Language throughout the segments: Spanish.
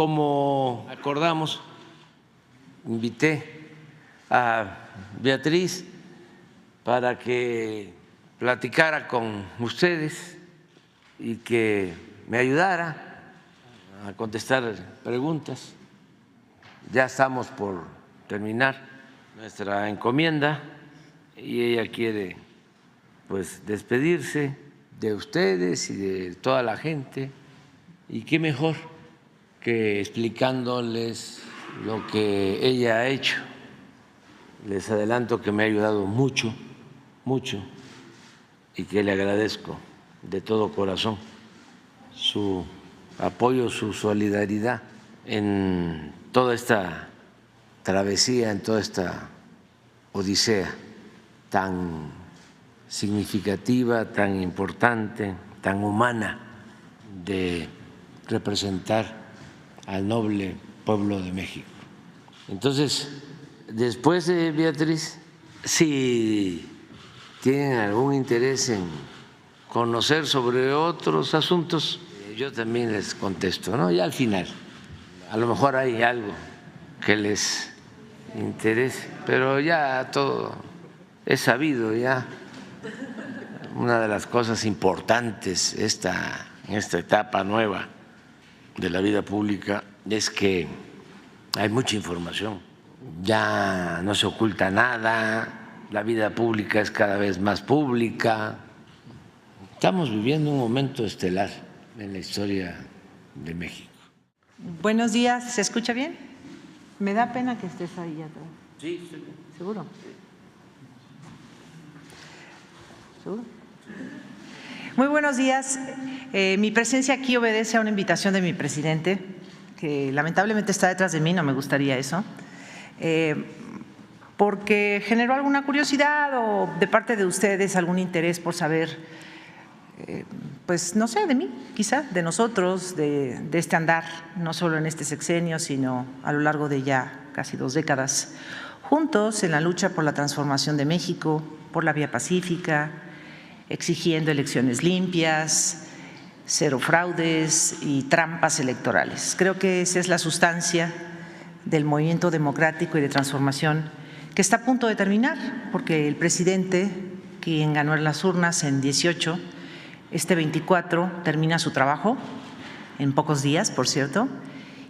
como acordamos, invité a Beatriz para que platicara con ustedes y que me ayudara a contestar preguntas. Ya estamos por terminar nuestra encomienda y ella quiere pues despedirse de ustedes y de toda la gente, y qué mejor que explicándoles lo que ella ha hecho. Les adelanto que me ha ayudado mucho, mucho, y que le agradezco de todo corazón su apoyo, su solidaridad en toda esta travesía, en toda esta odisea tan significativa, tan importante, tan humana de representar al noble pueblo de México. Entonces, después de Beatriz, si tienen algún interés en conocer sobre otros asuntos, yo también les contesto, ¿no? Ya al final, a lo mejor hay algo que les interese, pero ya todo es sabido, ya. Una de las cosas importantes en esta etapa nueva de la vida pública es que hay mucha información, ya no se oculta nada, la vida pública es cada vez más pública. Estamos viviendo un momento estelar en la historia de México. Buenos días, ¿se escucha bien? Me da pena que estés ahí atrás. Sí, estoy bien. ¿Seguro? ¿Seguro? Muy buenos días. Mi presencia aquí obedece a una invitación de mi presidente, que lamentablemente está detrás de mí, no me gustaría eso, porque generó alguna curiosidad o de parte de ustedes algún interés por saber, pues no sé, de mí, quizá, de nosotros, de este andar, no solo en este sexenio, sino a lo largo de ya casi 2 décadas, juntos en la lucha por la transformación de México, por la vía pacífica, exigiendo elecciones limpias, cero fraudes y trampas electorales. Creo que esa es la sustancia del movimiento democrático y de transformación que está a punto de terminar, porque el presidente, quien ganó en las urnas en 18, este 24 termina su trabajo, en pocos días, por cierto,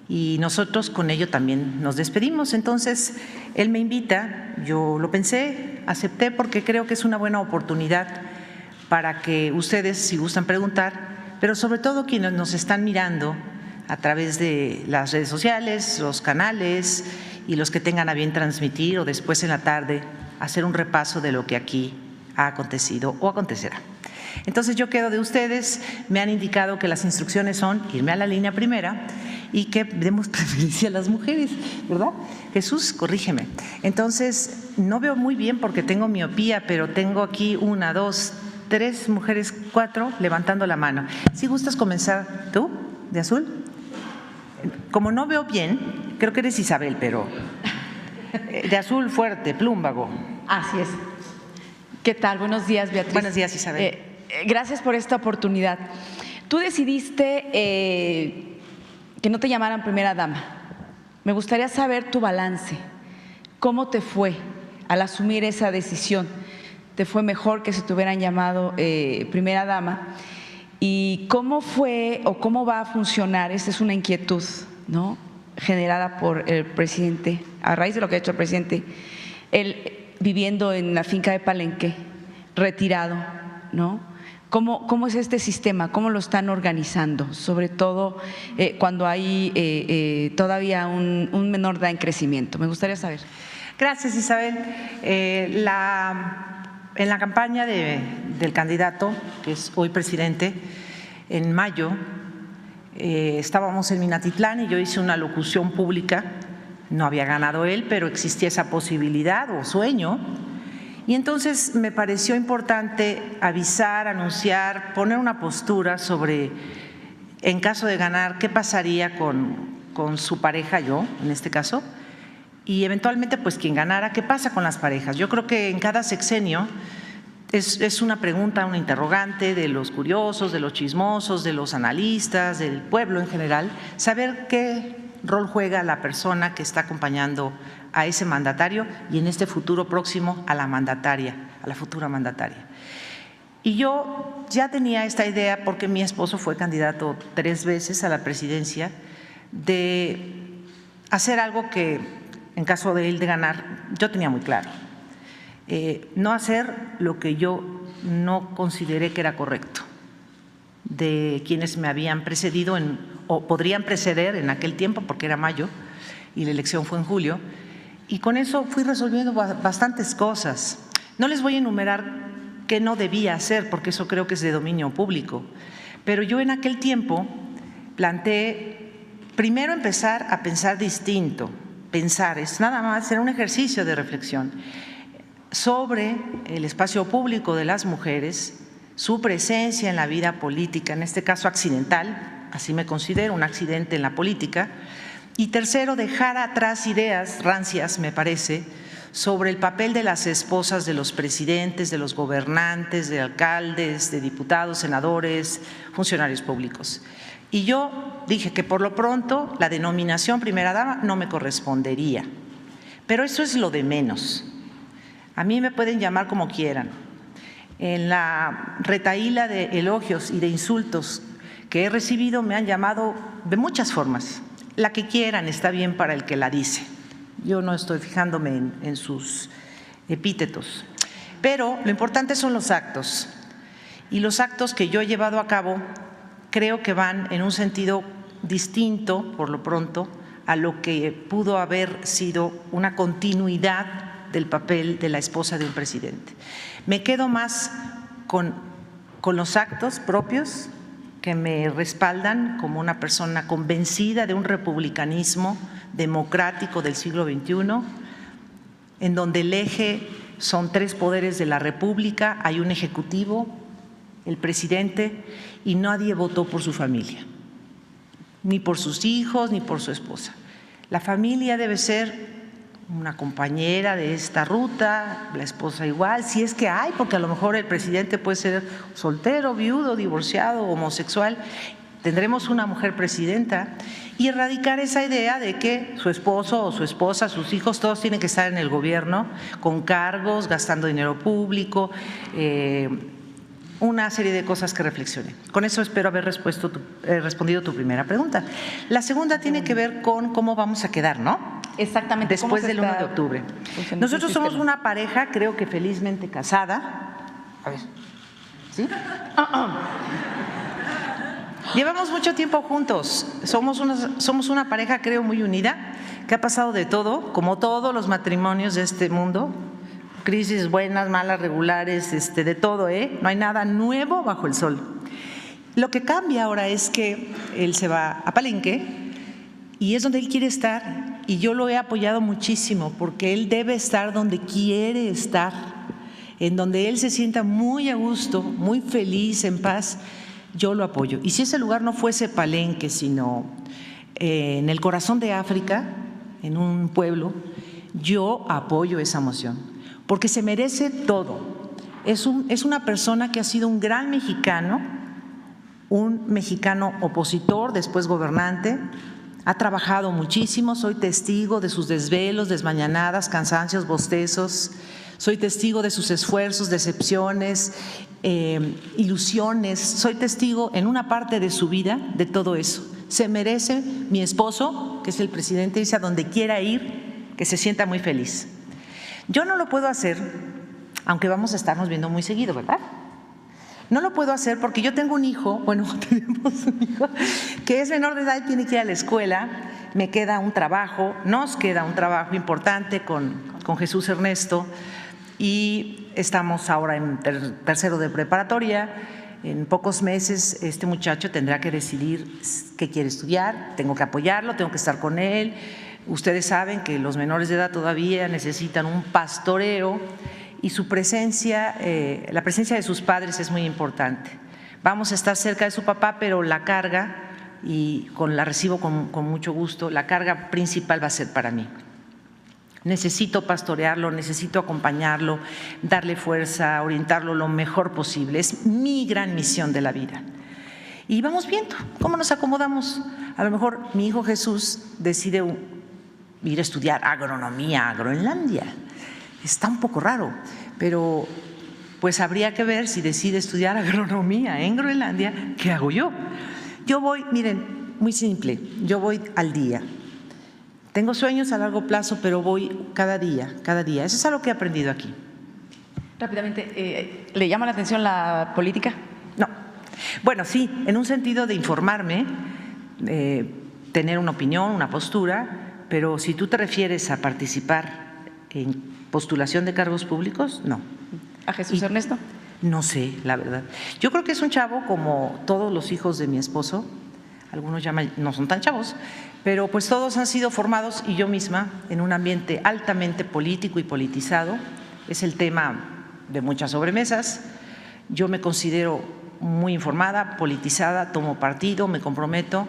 y nosotros con ello también nos despedimos. Entonces, él me invita, yo lo pensé, acepté porque creo que es una buena oportunidad para que ustedes, si gustan preguntar, pero sobre todo quienes nos están mirando a través de las redes sociales, los canales y los que tengan a bien transmitir o después en la tarde hacer un repaso de lo que aquí ha acontecido o acontecerá. Entonces yo quedo de ustedes, me han indicado que las instrucciones son irme a la línea primera y que demos preferencia a las mujeres, ¿verdad? Jesús, corrígeme. Entonces no veo muy bien porque tengo miopía, pero tengo aquí 1, 2, 3 mujeres, 4 levantando la mano. Si gustas comenzar tú, de azul. Como no veo bien, creo que eres Isabel, pero de azul fuerte, plúmbago. Así es. ¿Qué tal? Buenos días, Beatriz. Buenos días, Isabel. Gracias por esta oportunidad. Tú decidiste que no te llamaran primera dama. Me gustaría saber tu balance. ¿Cómo te fue al asumir esa decisión? ¿Te fue mejor que si te hubieran llamado primera dama? ¿Y cómo fue o cómo va a funcionar? Esta es una inquietud, ¿no?, generada por el presidente, a raíz de lo que ha hecho el presidente, él viviendo en la finca de Palenque, retirado, ¿no? ¿Cómo es este sistema? ¿Cómo lo están organizando? Sobre todo cuando hay todavía un menor edad en crecimiento. Me gustaría saber. Gracias, Isabel. En la campaña del candidato, que es hoy presidente, en mayo, estábamos en Minatitlán y yo hice una locución pública. No había ganado él, pero existía esa posibilidad o sueño. Y entonces me pareció importante avisar, anunciar, poner una postura sobre, en caso de ganar, qué pasaría con su pareja, yo en este caso, y eventualmente pues quien ganara, qué pasa con las parejas. Yo creo que en cada sexenio Es una pregunta, una interrogante de los curiosos, de los chismosos, de los analistas, del pueblo en general, saber qué rol juega la persona que está acompañando a ese mandatario y en este futuro próximo a la mandataria, a la futura mandataria. Y yo ya tenía esta idea porque mi esposo fue candidato 3 veces a la presidencia, de hacer algo que en caso de él de ganar yo tenía muy claro. No hacer lo que yo no consideré que era correcto de quienes me habían precedido o podrían preceder en aquel tiempo, porque era mayo y la elección fue en julio, y con eso fui resolviendo bastantes cosas. No les voy a enumerar qué no debía hacer, porque eso creo que es de dominio público, pero yo en aquel tiempo planteé primero empezar a pensar distinto. Pensar es nada más, era un ejercicio de reflexión sobre el espacio público de las mujeres, su presencia en la vida política, en este caso accidental, así me considero, un accidente en la política. Y tercero, dejar atrás ideas rancias, me parece, sobre el papel de las esposas de los presidentes, de los gobernantes, de alcaldes, de diputados, senadores, funcionarios públicos. Y yo dije que por lo pronto la denominación primera dama no me correspondería, pero eso es lo de menos. A mí me pueden llamar como quieran. En la retahíla de elogios y de insultos que he recibido me han llamado de muchas formas. La que quieran está bien para el que la dice. Yo no estoy fijándome en sus epítetos. Pero lo importante son los actos. Y los actos que yo he llevado a cabo creo que van en un sentido distinto, por lo pronto, a lo que pudo haber sido una continuidad del papel de la esposa de un presidente. Me quedo más con los actos propios que me respaldan como una persona convencida de un republicanismo democrático del siglo XXI, en donde el eje son 3 poderes de la República, hay un ejecutivo, el presidente, y nadie votó por su familia, ni por sus hijos, ni por su esposa. La familia debe ser una compañera de esta ruta, la esposa igual, si es que hay, porque a lo mejor el presidente puede ser soltero, viudo, divorciado, homosexual. Tendremos una mujer presidenta y erradicar esa idea de que su esposo o su esposa, sus hijos, todos tienen que estar en el gobierno con cargos, gastando dinero público, una serie de cosas que reflexione. Con eso espero haber respondido tu primera pregunta. La segunda tiene que ver con cómo vamos a quedar, ¿no? Exactamente. Después del 1 de octubre. Nosotros somos una pareja, creo que felizmente casada. A ver, ¿sí? Llevamos mucho tiempo juntos. Somos una pareja, creo, muy unida, que ha pasado de todo, como todos los matrimonios de este mundo. Crisis buenas, malas, regulares, de todo, ¿eh? No hay nada nuevo bajo el sol. Lo que cambia ahora es que él se va a Palenque y es donde él quiere estar, y yo lo he apoyado muchísimo porque él debe estar donde quiere estar, en donde él se sienta muy a gusto, muy feliz, en paz. Yo lo apoyo. Y si ese lugar no fuese Palenque, sino en el corazón de África, en un pueblo, yo apoyo esa moción, porque se merece todo. Es una persona que ha sido un gran mexicano, un mexicano opositor, después gobernante, ha trabajado muchísimo, soy testigo de sus desvelos, desmañanadas, cansancios, bostezos, soy testigo de sus esfuerzos, decepciones, ilusiones, soy testigo en una parte de su vida de todo eso. Se merece mi esposo, que es el presidente, dice a donde quiera ir, que se sienta muy feliz. Yo no lo puedo hacer, aunque vamos a estarnos viendo muy seguido, ¿verdad? No lo puedo hacer porque yo tengo un hijo, bueno, tenemos un hijo que es menor de edad y tiene que ir a la escuela, me queda un trabajo, nos queda un trabajo importante con Jesús Ernesto y estamos ahora en tercero de preparatoria. En pocos meses este muchacho tendrá que decidir qué quiere estudiar, tengo que apoyarlo, tengo que estar con él. Ustedes saben que los menores de edad todavía necesitan un pastoreo y su presencia, la presencia de sus padres es muy importante. Vamos a estar cerca de su papá, pero la carga, y la recibo con mucho gusto, la carga principal va a ser para mí. Necesito pastorearlo, necesito acompañarlo, darle fuerza, orientarlo lo mejor posible. Es mi gran misión de la vida. Y vamos viendo cómo nos acomodamos. A lo mejor mi hijo Jesús decide ir a estudiar agronomía a Groenlandia. Está un poco raro, pero pues habría que ver si decide estudiar agronomía en Groenlandia, ¿qué hago yo? Yo voy, miren, muy simple, yo voy al día. Tengo sueños a largo plazo, pero voy cada día, cada día. Eso es algo que he aprendido aquí. Rápidamente, ¿le llama la atención la política? No. Bueno, sí, en un sentido de informarme, tener una opinión, una postura, pero si tú te refieres a participar en postulación de cargos públicos, no. ¿A Jesús Ernesto? No sé, la verdad. Yo creo que es un chavo como todos los hijos de mi esposo. Algunos ya no son tan chavos, pero pues todos han sido formados, y yo misma, en un ambiente altamente político y politizado. Es el tema de muchas sobremesas. Yo me considero muy informada, politizada, tomo partido, me comprometo.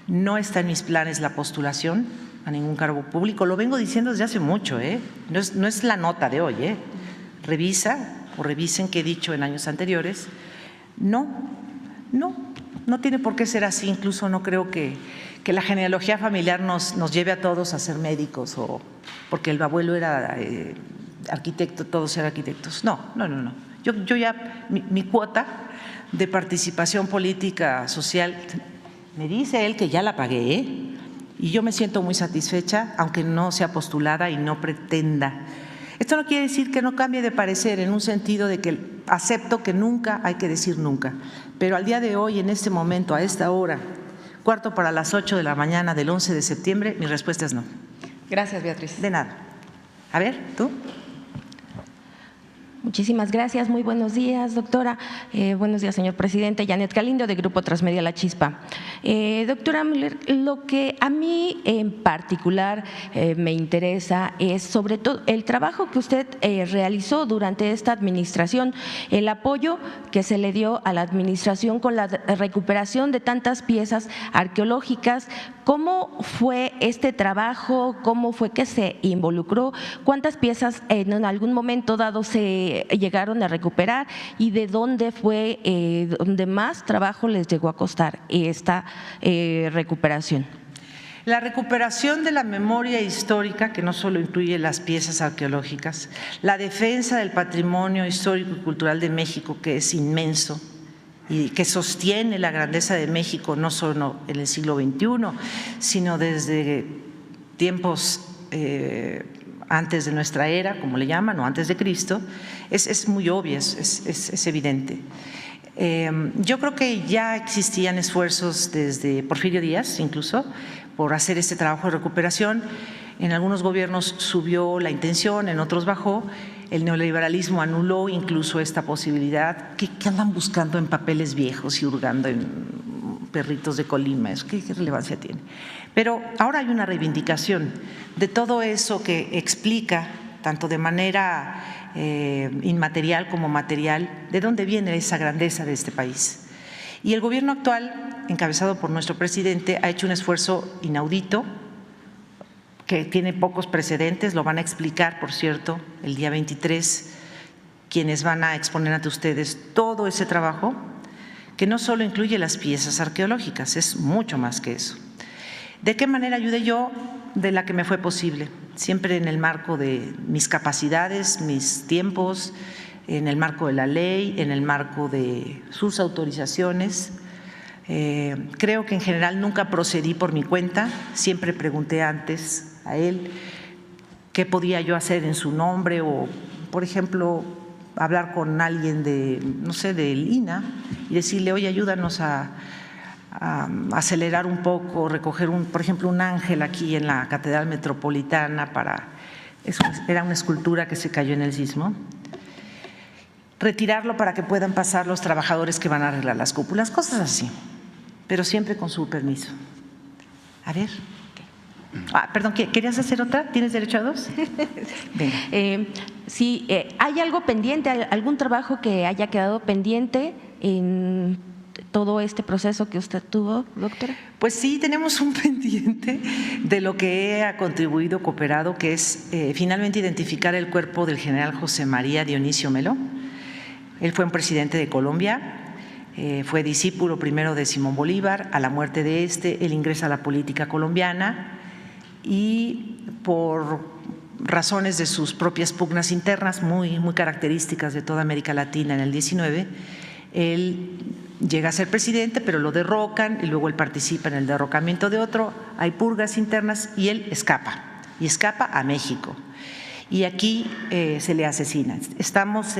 No está en mis planes la postulación a ningún cargo público. Lo vengo diciendo desde hace mucho, no es la nota de hoy, Revisa o revisen qué he dicho en años anteriores. No tiene por qué ser así. Incluso no creo que la genealogía familiar nos lleve a todos a ser médicos, o porque el abuelo era arquitecto, todos eran arquitectos. No. Yo ya, mi cuota de participación política social, me dice él que ya la pagué, y yo me siento muy satisfecha, aunque no sea postulada y no pretenda. Esto no quiere decir que no cambie de parecer, en un sentido de que acepto que nunca hay que decir nunca, pero al día de hoy, en este momento, a esta hora, 7:45 de la mañana del 11 de septiembre, mi respuesta es no. Gracias, Beatriz. De nada. A ver, ¿tú? Muchísimas gracias. Muy buenos días, doctora. Buenos días, señor presidente. Janet Galindo, de Grupo Transmedia La Chispa. Doctora Müller, lo que a mí en particular me interesa es sobre todo el trabajo que usted realizó durante esta administración, el apoyo que se le dio a la administración con la recuperación de tantas piezas arqueológicas. ¿Cómo fue este trabajo? ¿Cómo fue que se involucró? ¿Cuántas piezas en algún momento dado se llegaron a recuperar, y de dónde fue donde más trabajo les llegó a costar esta recuperación? La recuperación de la memoria histórica, que no solo incluye las piezas arqueológicas, la defensa del patrimonio histórico y cultural de México, que es inmenso y que sostiene la grandeza de México no solo en el siglo XXI, sino desde tiempos antes de nuestra era, como le llaman, o antes de Cristo, es muy obvio, es evidente. Yo creo que ya existían esfuerzos desde Porfirio Díaz, incluso, por hacer este trabajo de recuperación. En algunos gobiernos subió la intención, en otros bajó. El neoliberalismo anuló incluso esta posibilidad. ¿Qué andan buscando en papeles viejos y hurgando en perritos de Colima? ¿Qué relevancia tiene? Pero ahora hay una reivindicación de todo eso que explica, tanto de manera inmaterial como material, de dónde viene esa grandeza de este país. Y el gobierno actual, encabezado por nuestro presidente, ha hecho un esfuerzo inaudito, que tiene pocos precedentes. Lo van a explicar, por cierto, el día 23, quienes van a exponer ante ustedes todo ese trabajo, que no solo incluye las piezas arqueológicas, es mucho más que eso. ¿De qué manera ayudé yo? De la que me fue posible, siempre en el marco de mis capacidades, mis tiempos, en el marco de la ley, en el marco de sus autorizaciones. Creo que en general nunca procedí por mi cuenta, siempre pregunté antes a él qué podía yo hacer en su nombre, o, por ejemplo, hablar con alguien de, no sé, del INAH y decirle, oye, ayúdanos a acelerar un poco, recoger, por ejemplo, un ángel aquí en la Catedral Metropolitana, era una escultura que se cayó en el sismo, retirarlo para que puedan pasar los trabajadores que van a arreglar las cúpulas, cosas así, pero siempre con su permiso. A ver. Perdón, ¿querías hacer otra? ¿Tienes derecho a dos? Venga. Sí, ¿hay algo pendiente, algún trabajo que haya quedado pendiente en todo este proceso que usted tuvo, doctora? Pues sí, tenemos un pendiente de lo que ha contribuido, cooperado, que es finalmente identificar el cuerpo del general José María Dionisio Melo. Él fue un presidente de Colombia, fue discípulo primero de Simón Bolívar. A la muerte de él ingresa a la política colombiana y por razones de sus propias pugnas internas, muy características de toda América Latina en el 19, él llega a ser presidente, pero lo derrocan y luego él participa en el derrocamiento de otro, hay purgas internas y él escapa a México. Y aquí se le asesina. Estamos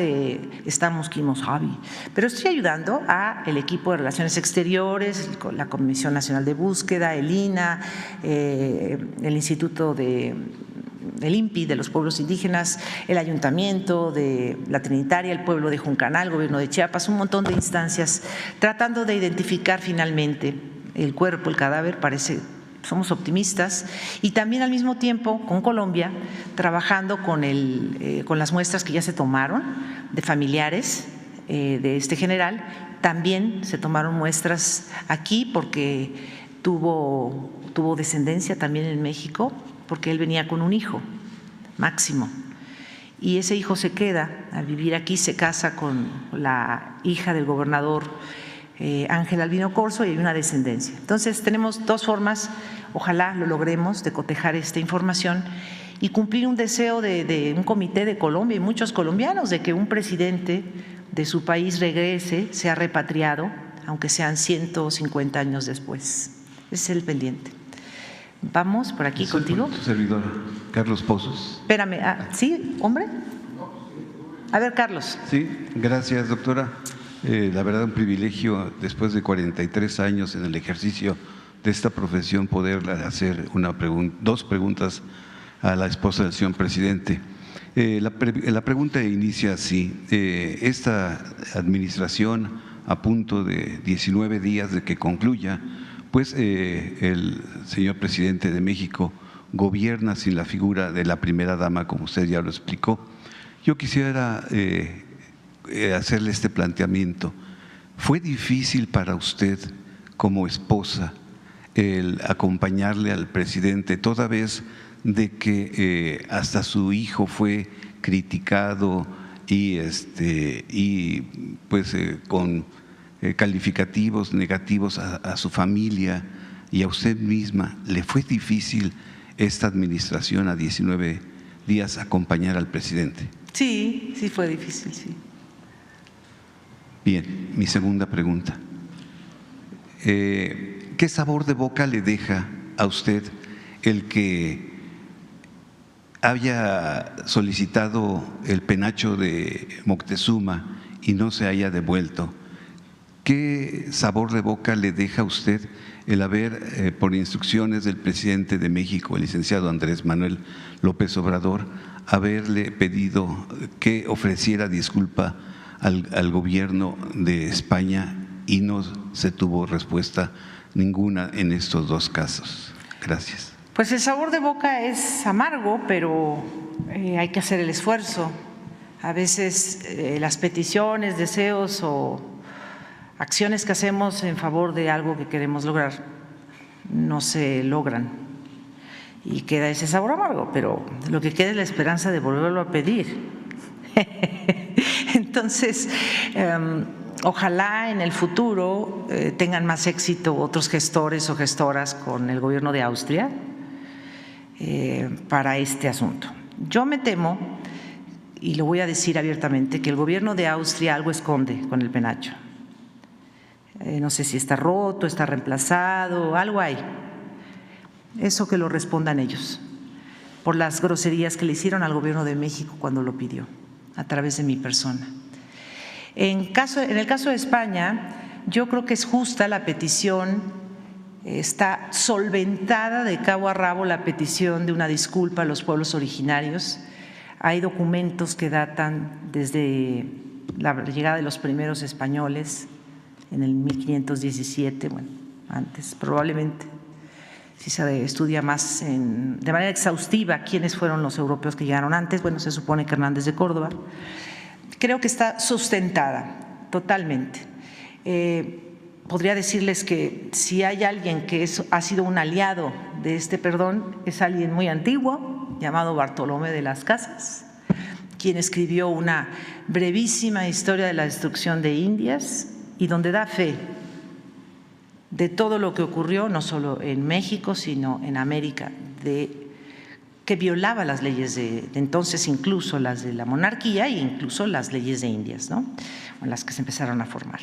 Quimos Javi, pero estoy ayudando al equipo de Relaciones Exteriores, la Comisión Nacional de Búsqueda, el INAH, el Instituto del INPI, de los pueblos indígenas, el Ayuntamiento de La Trinitaria, el pueblo de Juncanal, el gobierno de Chiapas, un montón de instancias, tratando de identificar finalmente el cuerpo, el cadáver. Somos optimistas, y también al mismo tiempo con Colombia, trabajando con las muestras que ya se tomaron de familiares de este general. También se tomaron muestras aquí porque tuvo descendencia también en México, porque él venía con un hijo, Máximo, y ese hijo se queda al vivir aquí, se casa con la hija del gobernador Ángel Albino Corzo, y hay una descendencia. Entonces tenemos dos formas, ojalá lo logremos, de cotejar esta información y cumplir un deseo de un comité de Colombia y muchos colombianos, de que un presidente de su país regrese, sea repatriado, aunque sean 150 años después. Ese es el pendiente. Vamos por aquí contigo. Tu servidor, Carlos Pozos. Espérame, ¿sí, hombre? A ver, Carlos. Sí, gracias, doctora. La verdad, un privilegio, después de 43 años en el ejercicio de esta profesión, poder hacer dos preguntas a la esposa del señor presidente. La pregunta inicia así: esta administración, a punto de 19 días de que concluya, pues el señor presidente de México gobierna sin la figura de la primera dama, como usted ya lo explicó. Yo quisiera hacerle este planteamiento. ¿Fue difícil para usted como esposa el acompañarle al presidente, toda vez de que hasta su hijo fue criticado y pues con calificativos negativos a su familia y a usted misma? ¿Le fue difícil esta administración a 19 días acompañar al presidente? Sí fue difícil, sí. Bien, mi segunda pregunta. ¿Qué sabor de boca le deja a usted el que haya solicitado el penacho de Moctezuma y no se haya devuelto? ¿Qué sabor de boca le deja a usted el haber, por instrucciones del presidente de México, el licenciado Andrés Manuel López Obrador, haberle pedido que ofreciera disculpa al gobierno de España y no se tuvo respuesta ninguna en estos dos casos? Gracias. Pues el sabor de boca es amargo, pero hay que hacer el esfuerzo. A veces las peticiones, deseos o acciones que hacemos en favor de algo que queremos lograr no se logran y queda ese sabor amargo, pero lo que queda es la esperanza de volverlo a pedir. Entonces, ojalá en el futuro tengan más éxito otros gestores o gestoras con el gobierno de Austria para este asunto. Yo me temo, y lo voy a decir abiertamente, que el gobierno de Austria algo esconde con el penacho. No sé si está roto, está reemplazado, algo hay. Eso que lo respondan ellos, por las groserías que le hicieron al gobierno de México cuando lo pidió, a través de mi persona. En el caso de España, yo creo que es justa la petición, está solventada de cabo a rabo la petición de una disculpa a los pueblos originarios. Hay documentos que datan desde la llegada de los primeros españoles en el 1517, bueno, antes probablemente, si se estudia más de manera exhaustiva quiénes fueron los europeos que llegaron antes, bueno, se supone que Hernández de Córdoba. Creo que está sustentada totalmente. podría decirles que si hay alguien que ha sido un aliado de este perdón, es alguien muy antiguo, llamado Bartolomé de las Casas, quien escribió una brevísima historia de la destrucción de Indias y donde da fe de todo lo que ocurrió, no solo en México, sino en América, que violaba las leyes de entonces, incluso las de la monarquía e incluso las leyes de Indias, ¿no? Las que se empezaron a formar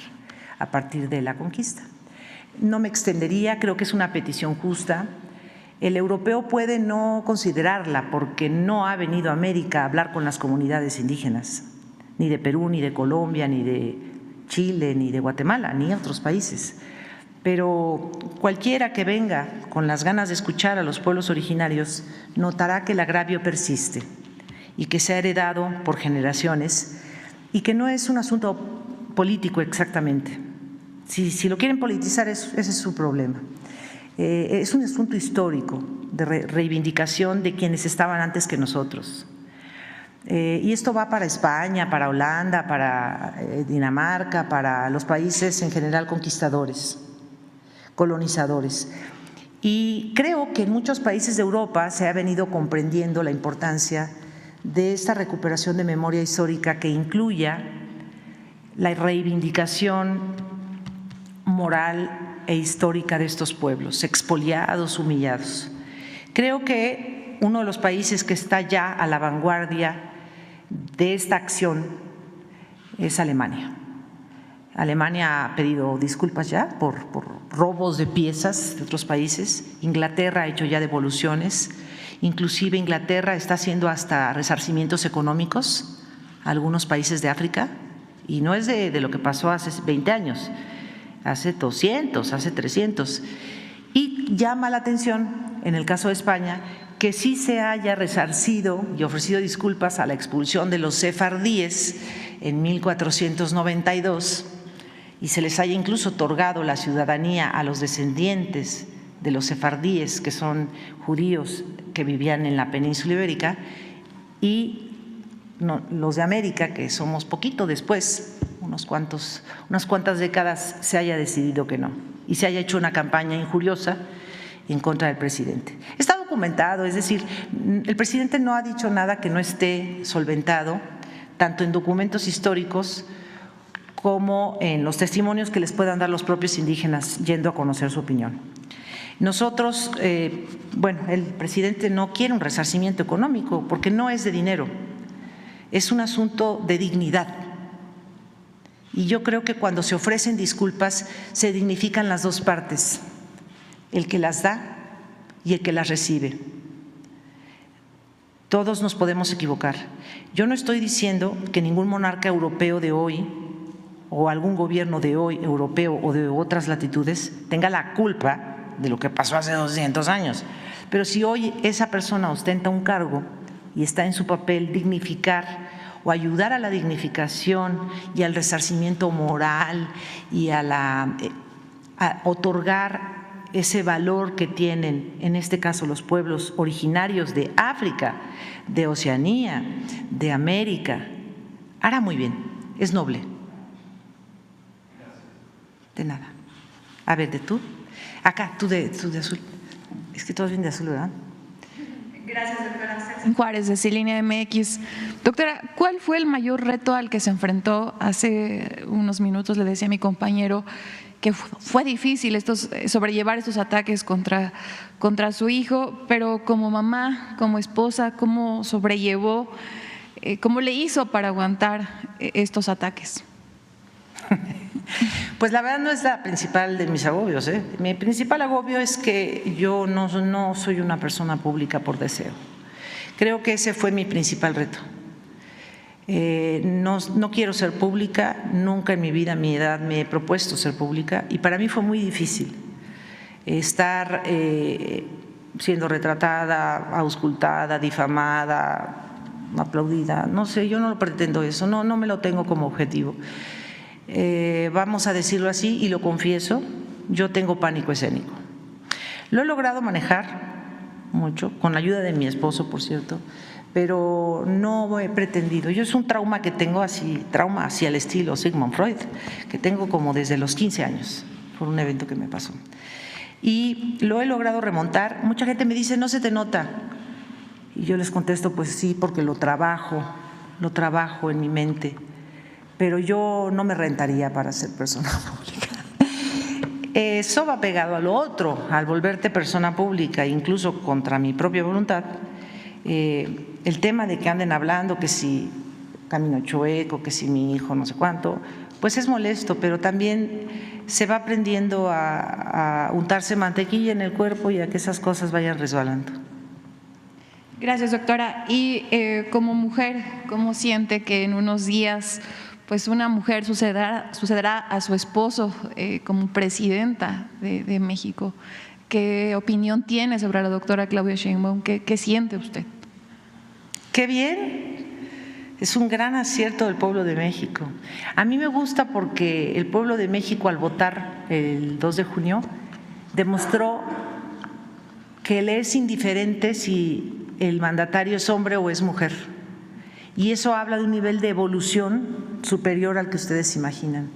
a partir de la conquista. No me extendería, creo que es una petición justa. El europeo puede no considerarla porque no ha venido a América a hablar con las comunidades indígenas, ni de Perú, ni de Colombia, ni de Chile, ni de Guatemala, ni otros países. Pero cualquiera que venga con las ganas de escuchar a los pueblos originarios notará que el agravio persiste y que se ha heredado por generaciones y que no es un asunto político exactamente. Si lo quieren politizar, ese es su problema. Es un asunto histórico de reivindicación de quienes estaban antes que nosotros. Y esto va para España, para Holanda, para Dinamarca, para los países en general conquistadores, colonizadores. Y creo que en muchos países de Europa se ha venido comprendiendo la importancia de esta recuperación de memoria histórica que incluya la reivindicación moral e histórica de estos pueblos, expoliados, humillados. Creo que uno de los países que está ya a la vanguardia de esta acción es Alemania. Alemania ha pedido disculpas ya por robos de piezas de otros países. Inglaterra ha hecho ya devoluciones. Inclusive Inglaterra está haciendo hasta resarcimientos económicos a algunos países de África. Y no es de lo que pasó hace 20 años, hace 200, hace 300. Y llama la atención, en el caso de España, que sí se haya resarcido y ofrecido disculpas a la expulsión de los sefardíes en 1492 y se les haya incluso otorgado la ciudadanía a los descendientes de los sefardíes, que son judíos que vivían en la península ibérica, y los de América, que somos poquito después, unas cuantas décadas, se haya decidido que no y se haya hecho una campaña injuriosa en contra del presidente. Está documentado, es decir, el presidente no ha dicho nada que no esté solventado, tanto en documentos históricos como en los testimonios que les puedan dar los propios indígenas yendo a conocer su opinión. Nosotros, el presidente no quiere un resarcimiento económico porque no es de dinero, es un asunto de dignidad. Y yo creo que cuando se ofrecen disculpas se dignifican las dos partes, el que las da y el que las recibe. Todos nos podemos equivocar. Yo no estoy diciendo que ningún monarca europeo de hoy o algún gobierno de hoy europeo o de otras latitudes tenga la culpa de lo que pasó hace 200 años. Pero si hoy esa persona ostenta un cargo y está en su papel dignificar o ayudar a la dignificación y al resarcimiento moral y a otorgar ese valor que tienen, en este caso los pueblos originarios de África, de Oceanía, de América, hará muy bien, es noble. De nada. A ver, de tú. Acá, tú de azul. Es que todos vienen de azul, ¿verdad? Gracias, doctora. Juárez, de Cilinea MX. Doctora, ¿cuál fue el mayor reto al que se enfrentó? Hace unos minutos le decía a mi compañero que fue difícil sobrellevar estos ataques contra su hijo, pero como mamá, como esposa, ¿cómo sobrellevó, cómo le hizo para aguantar estos ataques? Pues la verdad no es la principal de mis agobios. Mi principal agobio es que yo no soy una persona pública por deseo. Creo que ese fue mi principal reto. No quiero ser pública, nunca en mi vida, a mi edad, me he propuesto ser pública y para mí fue muy difícil estar siendo retratada, auscultada, difamada, aplaudida. No sé, yo no pretendo eso, no me lo tengo como objetivo. Vamos a decirlo así y lo confieso, yo tengo pánico escénico. Lo he logrado manejar mucho, con la ayuda de mi esposo, por cierto, pero no he pretendido. Yo es un trauma que tengo, trauma hacia el estilo Sigmund Freud, que tengo como desde los 15 años. por un evento que me pasó. Y lo he logrado remontar. Mucha gente me dice, no se te nota. Y yo les contesto, pues sí, porque lo trabajo en mi mente. Pero yo no me rentaría para ser persona pública. Eso va pegado a lo otro, al volverte persona pública, incluso contra mi propia voluntad. El tema de que anden hablando que si camino chueco, que si mi hijo no sé cuánto, pues es molesto, pero también se va aprendiendo a untarse mantequilla en el cuerpo y a que esas cosas vayan resbalando. Gracias, doctora. Y como mujer, ¿cómo siente que en unos días pues una mujer sucederá a su esposo como presidenta de México? ¿Qué opinión tiene sobre la doctora Claudia Sheinbaum? ¿Qué siente usted? ¡Qué bien! Es un gran acierto del pueblo de México. A mí me gusta porque el pueblo de México, al votar el 2 de junio, demostró que le es indiferente si el mandatario es hombre o es mujer. Y eso habla de un nivel de evolución superior al que ustedes imaginan.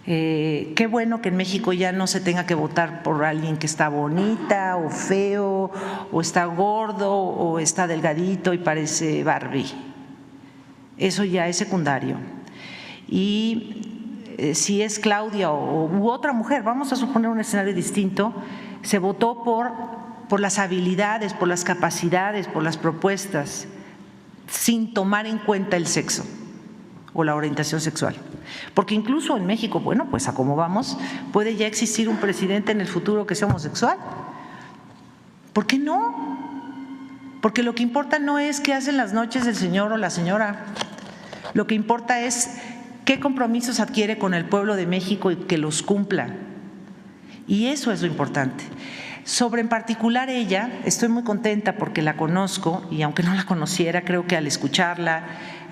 Qué bueno que en México ya no se tenga que votar por alguien que está bonita o feo, o está gordo o está delgadito y parece Barbie. Eso ya es secundario. Y si es Claudia u otra mujer, vamos a suponer un escenario distinto, se votó por las habilidades, por las capacidades, por las propuestas, sin tomar en cuenta el sexo o la orientación sexual. Porque incluso en México, bueno, pues a cómo vamos, puede ya existir un presidente en el futuro que sea homosexual. ¿Por qué no? Porque lo que importa no es qué hacen las noches el señor o la señora. Lo que importa es qué compromisos adquiere con el pueblo de México y que los cumpla. Y eso es lo importante. Sobre en particular ella, estoy muy contenta porque la conozco y aunque no la conociera, creo que al escucharla,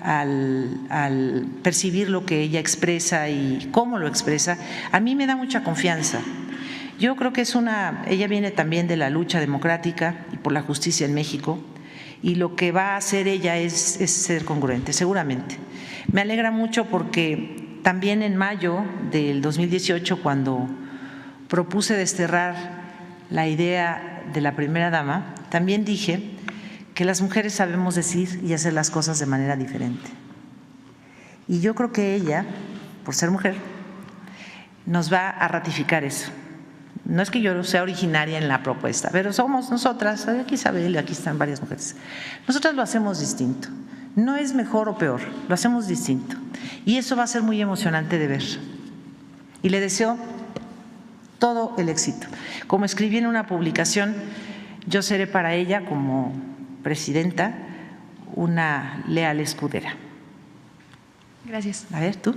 al percibir lo que ella expresa y cómo lo expresa, a mí me da mucha confianza. Yo creo que ella viene también de la lucha democrática y por la justicia en México, y lo que va a hacer ella es ser congruente, seguramente. Me alegra mucho porque también en mayo del 2018, cuando propuse desterrar la idea de la primera dama, también dije que las mujeres sabemos decir y hacer las cosas de manera diferente. Y yo creo que ella, por ser mujer, nos va a ratificar eso. No es que yo sea originaria en la propuesta, pero somos nosotras, aquí Isabel, aquí están varias mujeres, nosotras lo hacemos distinto. No es mejor o peor, lo hacemos distinto. Y eso va a ser muy emocionante de ver. Y le deseo todo el éxito. Como escribí en una publicación, yo seré para ella, como presidenta, una leal escudera. Gracias. A ver, tú.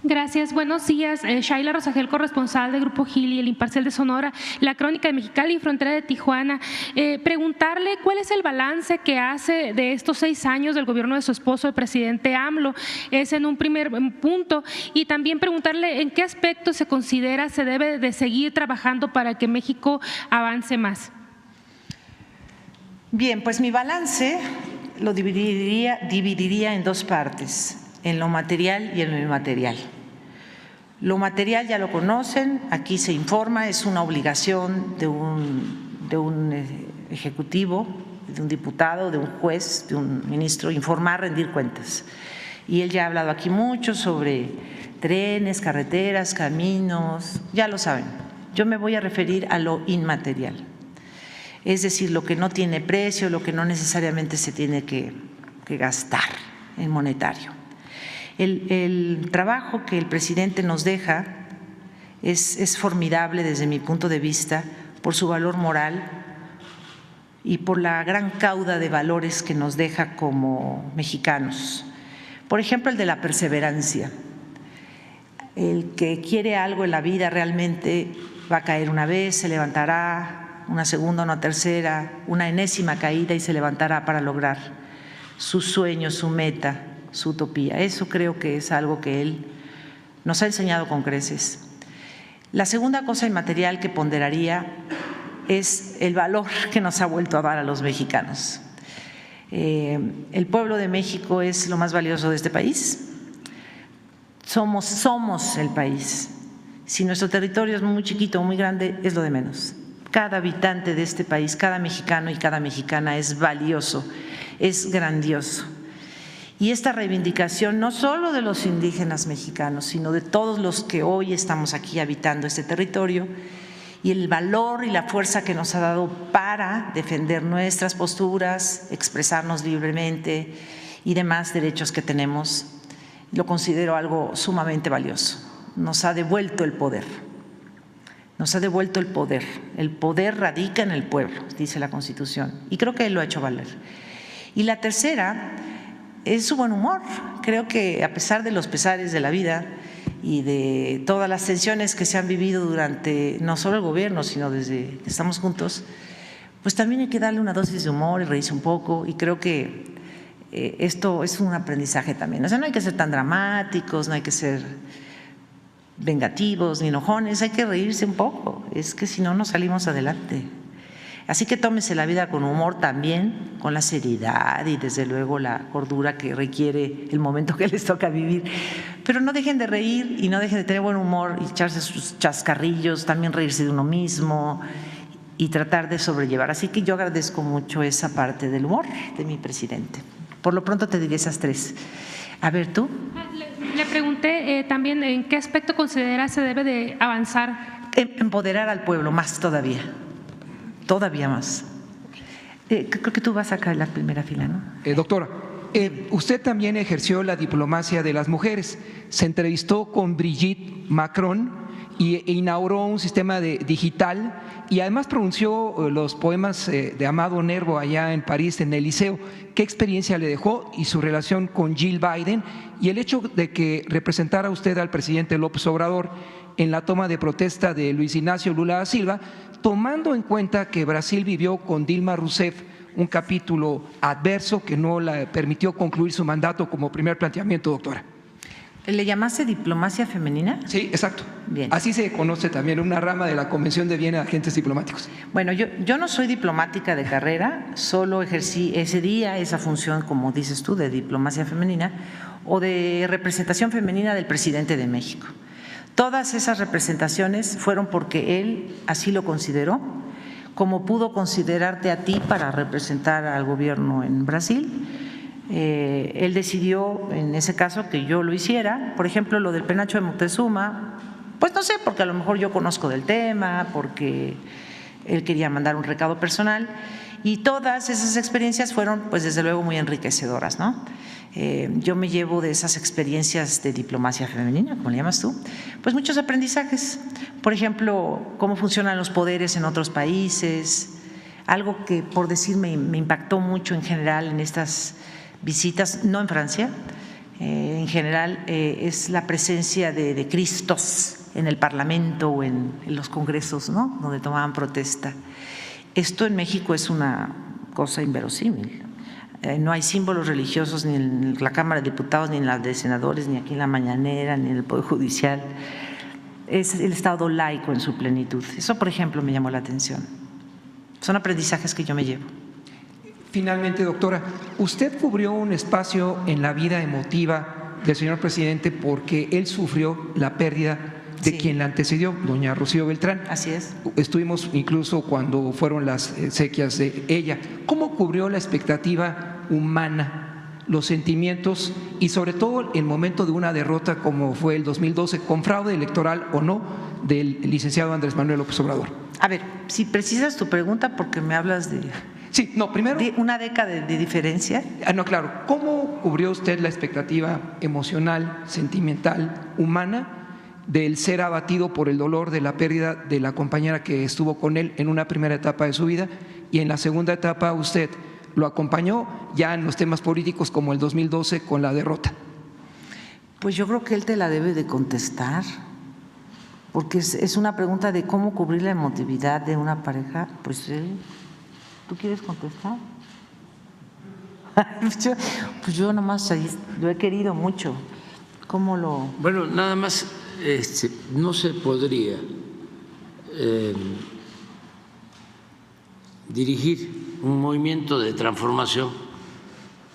Gracias. Buenos días. Shaila Rosagel, corresponsal de Grupo Gili, El Imparcial de Sonora, La Crónica de Mexicali y Frontera de Tijuana. Preguntarle cuál es el balance que hace de estos 6 años del gobierno de su esposo, el presidente AMLO. Es en un primer punto. Y también preguntarle en qué aspecto se considera se debe de seguir trabajando para que México avance más. Bien, pues mi balance lo dividiría en 2 partes, en lo material y en lo inmaterial. Lo material ya lo conocen, aquí se informa, es una obligación de un ejecutivo, de un diputado, de un juez, de un ministro, informar, rendir cuentas. Y él ya ha hablado aquí mucho sobre trenes, carreteras, caminos, ya lo saben. Yo me voy a referir a lo inmaterial, es decir, lo que no tiene precio, lo que no necesariamente se tiene que gastar en monetario. El trabajo que el presidente nos deja es formidable desde mi punto de vista por su valor moral y por la gran cauda de valores que nos deja como mexicanos. Por ejemplo, el de la perseverancia. El que quiere algo en la vida realmente va a caer una vez, se levantará, una segunda, una tercera, una enésima caída y se levantará para lograr su sueño, su meta, su utopía. Eso creo que es algo que él nos ha enseñado con creces. La segunda cosa inmaterial que ponderaría es el valor que nos ha vuelto a dar a los mexicanos. El pueblo de México es lo más valioso de este país. somos el país. Si nuestro territorio es muy chiquito o muy grande, es lo de menos. Cada habitante de este país, cada mexicano y cada mexicana es valioso, es grandioso. Y esta reivindicación no solo de los indígenas mexicanos, sino de todos los que hoy estamos aquí habitando este territorio, y el valor y la fuerza que nos ha dado para defender nuestras posturas, expresarnos libremente y demás derechos que tenemos, lo considero algo sumamente valioso. Nos ha devuelto el poder. Nos ha devuelto el poder. El poder radica en el pueblo, dice la Constitución, y creo que él lo ha hecho valer. Y la tercera es su buen humor. Creo que a pesar de los pesares de la vida y de todas las tensiones que se han vivido durante no solo el gobierno, sino desde que estamos juntos, pues también hay que darle una dosis de humor y reírse un poco, y creo que esto es un aprendizaje también. O sea, no hay que ser tan dramáticos, no hay que ser vengativos ni enojones, hay que reírse un poco, es que si no, no salimos adelante. Así que tómese la vida con humor también, con la seriedad y desde luego la cordura que requiere el momento que les toca vivir. Pero no dejen de reír y no dejen de tener buen humor y echarse sus chascarrillos, también reírse de uno mismo y tratar de sobrellevar. Así que yo agradezco mucho esa parte del humor de mi presidente. Por lo pronto te diré esas tres. A ver, ¿tú? Le pregunté también en qué aspecto considera se debe de avanzar. Empoderar al pueblo más todavía más. Creo que tú vas acá en la primera fila, ¿no? Doctora, usted también ejerció la diplomacia de las mujeres, se entrevistó con Brigitte Macron e inauguró un sistema digital y además pronunció los poemas de Amado Nervo allá en París, en el Liceo. ¿Qué experiencia le dejó y su relación con Jill Biden y el hecho de que representara usted al presidente López Obrador en la toma de protesta de Luis Ignacio Lula da Silva, tomando en cuenta que Brasil vivió con Dilma Rousseff un capítulo adverso que no le permitió concluir su mandato como primer planteamiento, doctora? ¿Le llamaste diplomacia femenina? Sí, exacto. Bien. Así se conoce también, una rama de la Convención de Viena de Agentes Diplomáticos. Bueno, yo no soy diplomática de carrera, solo ejercí ese día esa función, como dices tú, de diplomacia femenina o de representación femenina del presidente de México. Todas esas representaciones fueron porque él así lo consideró, como pudo considerarte a ti para representar al gobierno en Brasil. Él decidió en ese caso que yo lo hiciera. Por ejemplo, lo del penacho de Moctezuma, pues no sé, porque a lo mejor yo conozco del tema, porque él quería mandar un recado personal, y todas esas experiencias fueron pues desde luego muy enriquecedoras, ¿no? Yo me llevo de esas experiencias de diplomacia femenina, como le llamas tú, pues muchos aprendizajes. Por ejemplo, cómo funcionan los poderes en otros países, algo que por decir me impactó mucho en general en estas visitas, no en Francia, en general es la presencia de cristos en el Parlamento o en los congresos, ¿no?, donde tomaban protesta. Esto en México es una cosa inverosímil. No hay símbolos religiosos ni en la Cámara de Diputados, ni en la de senadores, ni aquí en la mañanera, ni en el Poder Judicial. Es el Estado laico en su plenitud. Eso, por ejemplo, me llamó la atención. Son aprendizajes que yo me llevo. Finalmente, doctora, usted cubrió un espacio en la vida emotiva del señor presidente porque él sufrió la pérdida de quien la antecedió, doña Rocío Beltrán. Así es. Estuvimos incluso cuando fueron las exequias de ella. ¿Cómo cubrió la expectativa humana, los sentimientos y sobre todo el momento de una derrota como fue el 2012, con fraude electoral o no, del licenciado Andrés Manuel López Obrador? A ver, si precisas tu pregunta porque me hablas de… Sí, no, primero… ¿De una década de diferencia? No, claro. ¿Cómo cubrió usted la expectativa emocional, sentimental, humana del ser abatido por el dolor de la pérdida de la compañera que estuvo con él en una primera etapa de su vida y en la segunda etapa usted lo acompañó ya en los temas políticos como el 2012 con la derrota? Pues yo creo que él te la debe de contestar, porque es una pregunta de cómo cubrir la emotividad de una pareja. Pues ¿tú quieres contestar? Pues yo nomás lo he querido mucho. ¿Cómo lo…? Bueno, nada más… no se podría dirigir un movimiento de transformación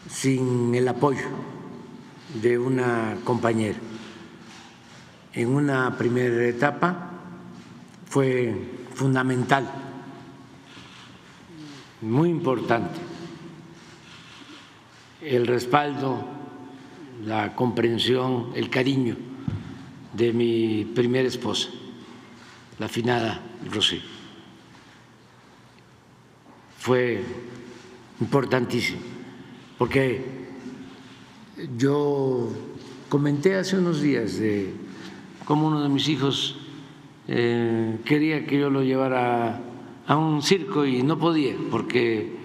sin el apoyo de una compañera. en una primera etapa fue fundamental, muy importante, el respaldo, la comprensión, el cariño de mi primera esposa, la finada Rosy. Fue importantísimo, porque yo comenté hace unos días de cómo uno de mis hijos quería que yo lo llevara a un circo y no podía porque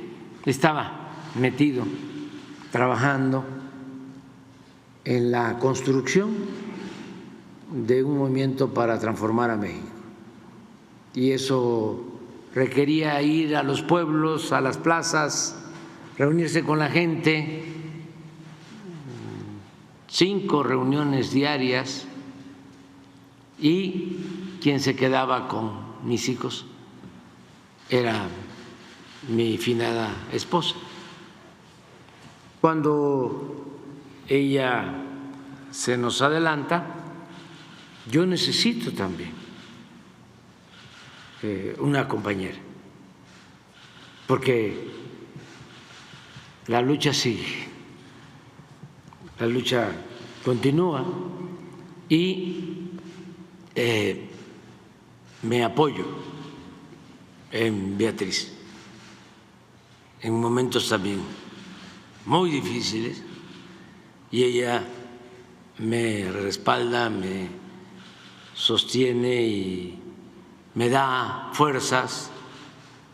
estaba metido trabajando en la construcción de un movimiento para transformar a México. Y eso requería ir a los pueblos, a las plazas, reunirse con la gente, 5 reuniones diarias, y quien se quedaba con mis hijos era mi finada esposa. Cuando ella se nos adelanta, yo necesito también una compañera, porque la lucha sigue, la lucha continúa y me apoyo en Beatriz en momentos también muy difíciles, y ella me respalda, me sostiene y me da fuerzas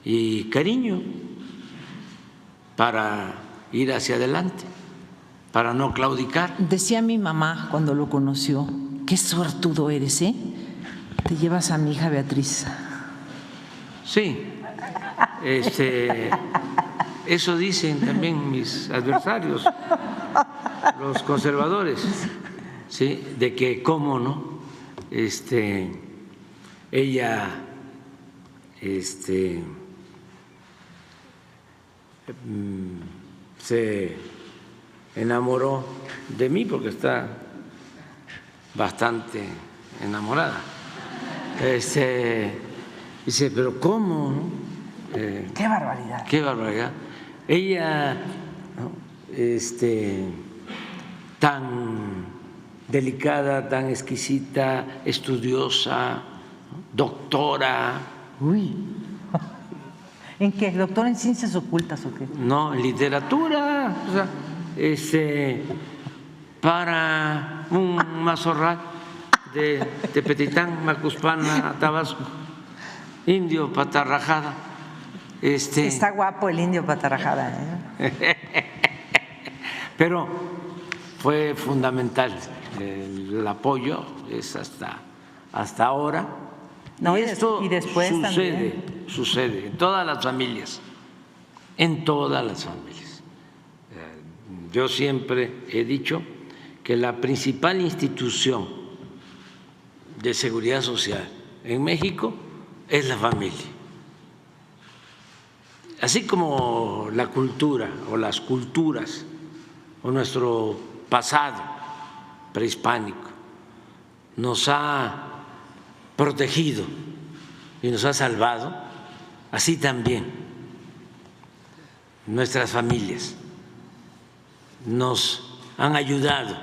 y cariño para ir hacia adelante, para no claudicar. Decía mi mamá cuando lo conoció, qué suertudo eres, ¿eh? Te llevas a mi hija Beatriz. Sí, eso dicen también mis adversarios, los conservadores, ¿sí? De que cómo no, ella se enamoró de mí porque está bastante enamorada. Dice, pero ¿cómo? ¿No? ¡Qué barbaridad! ¡Qué barbaridad! Ella, ¿no? Tan delicada, tan exquisita, estudiosa, ¿no? Doctora. Uy. ¿En qué? ¿Doctora en ciencias ocultas o qué? No, en literatura. O sea, para un mazorral de Tepetitán, Macuspana, Tabasco, indio patarrajada. Está guapo el indio patarrajada, ¿eh? Pero fue fundamental el apoyo, es hasta ahora. No, y esto y después sucede en todas las familias, en todas las familias. Yo siempre he dicho que la principal institución de seguridad social en México es la familia. Así como la cultura o las culturas o nuestro pasado prehispánico nos ha protegido y nos ha salvado, así también nuestras familias nos han ayudado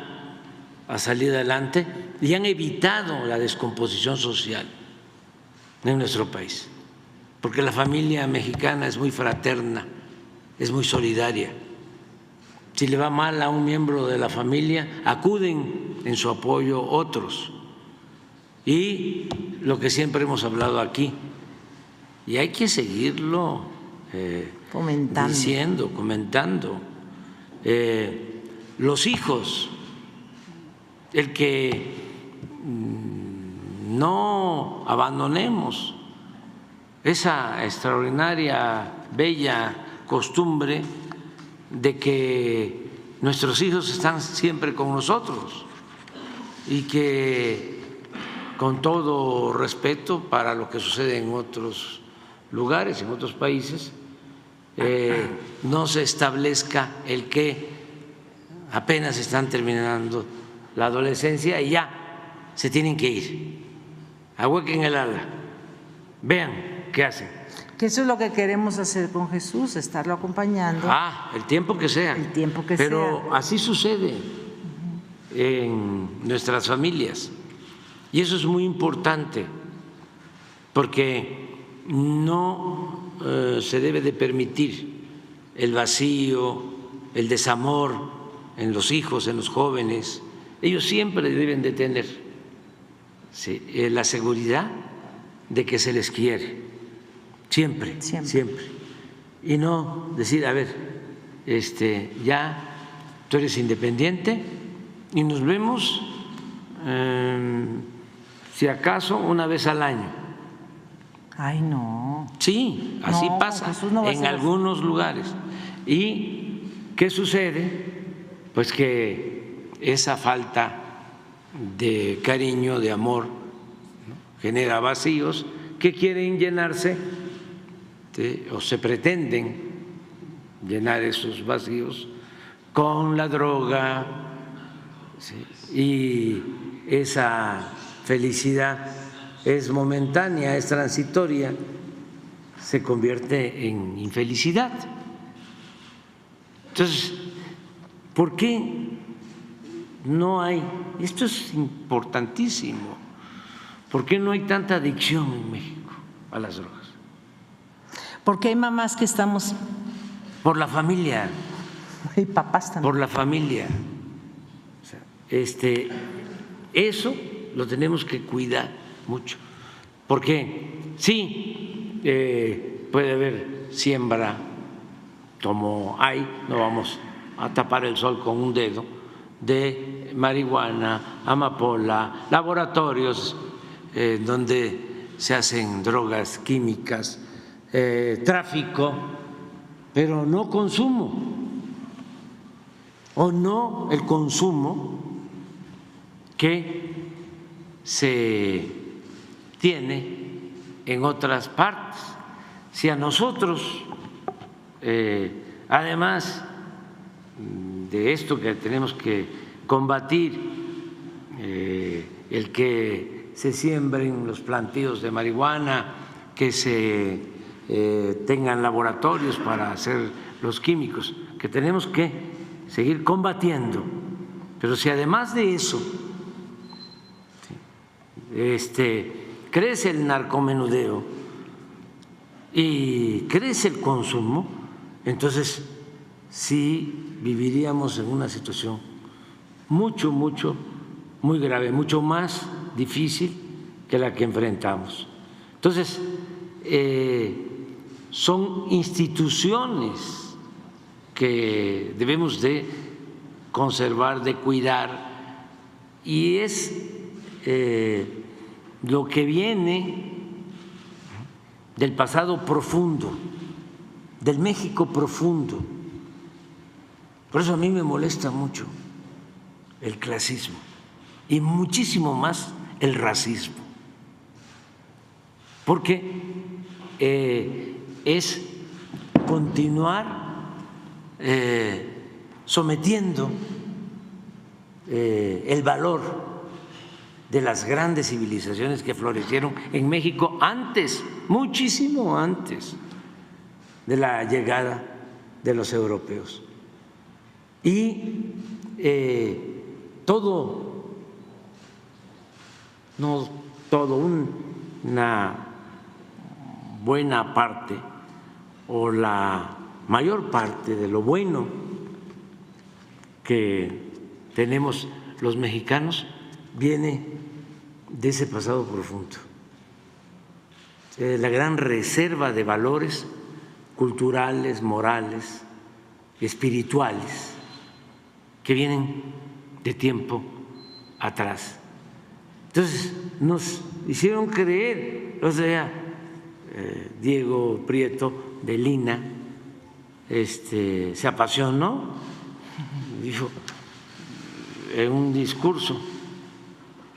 a salir adelante y han evitado la descomposición social en nuestro país, porque la familia mexicana es muy fraterna, es muy solidaria. Si le va mal a un miembro de la familia, acuden en su apoyo otros. Y lo que siempre hemos hablado aquí, y hay que seguirlo diciendo, comentando, los hijos, el que no abandonemos esa extraordinaria, bella costumbre de que nuestros hijos están siempre con nosotros y que, con todo respeto para lo que sucede en otros lugares, en otros países, no se establezca el que apenas están terminando la adolescencia y ya se tienen que ir. Ahuequen el ala, vean qué hacen. Que eso es lo que queremos hacer con Jesús, estarlo acompañando. El tiempo que sea. El tiempo que Pero sea. así sucede en nuestras familias. Y eso es muy importante, porque no se debe de permitir el vacío, el desamor en los hijos, en los jóvenes. Ellos siempre deben de tener la seguridad de que se les quiere, siempre. Y no decir, a ver, ya tú eres independiente y nos vemos si acaso una vez al año. Ay, no. Sí, así No, pasa Jesús no va a en ser algunos lugares. ¿Y qué sucede? Pues que esa falta de cariño, de amor, ¿no?, genera vacíos que quieren llenarse, o se pretenden llenar esos vacíos con la droga, y esa felicidad es momentánea, es transitoria, se convierte en infelicidad. Entonces, ¿por qué no hay? Esto es importantísimo. ¿Por qué no hay tanta adicción en México a las drogas? Porque hay mamás que estamos, Por la familia, y papás también. por la familia. O sea, eso lo tenemos que cuidar mucho, porque sí, puede haber siembra, como hay, no vamos a tapar el sol con un dedo, de marihuana, amapola, laboratorios donde se hacen drogas químicas, tráfico, pero no consumo, o no el consumo que se tiene en otras partes. Si a nosotros, además de esto que tenemos que combatir, el que se siembren los plantíos de marihuana, que se tengan laboratorios para hacer los químicos, que tenemos que seguir combatiendo, pero si además de eso crece el narcomenudeo y crece el consumo, entonces sí viviríamos en una situación muy grave, mucho más difícil que la que enfrentamos. Entonces, son instituciones que debemos de conservar, de cuidar, y es lo que viene del pasado profundo, del México profundo. Por eso a mí me molesta mucho el clasismo y muchísimo más el racismo, porque es continuar sometiendo el valor de las grandes civilizaciones que florecieron en México antes, muchísimo antes de la llegada de los europeos. Y una buena parte o la mayor parte de lo bueno que tenemos los mexicanos viene de ese pasado profundo, la gran reserva de valores culturales, morales, espirituales que vienen de tiempo atrás. Entonces nos hicieron creer, o sea, Diego Prieto de Lina se apasionó, dijo en un discurso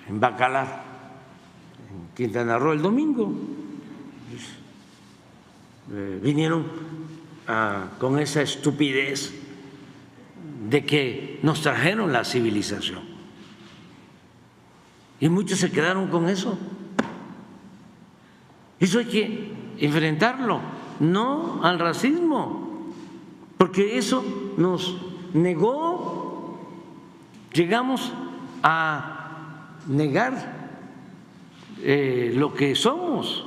en Bacalar, en Quintana Roo, el domingo, vinieron con esa estupidez de que nos trajeron la civilización Y muchos se quedaron con eso. Eso hay que enfrentarlo, no al racismo, porque eso nos negó, llegamos a negar lo que somos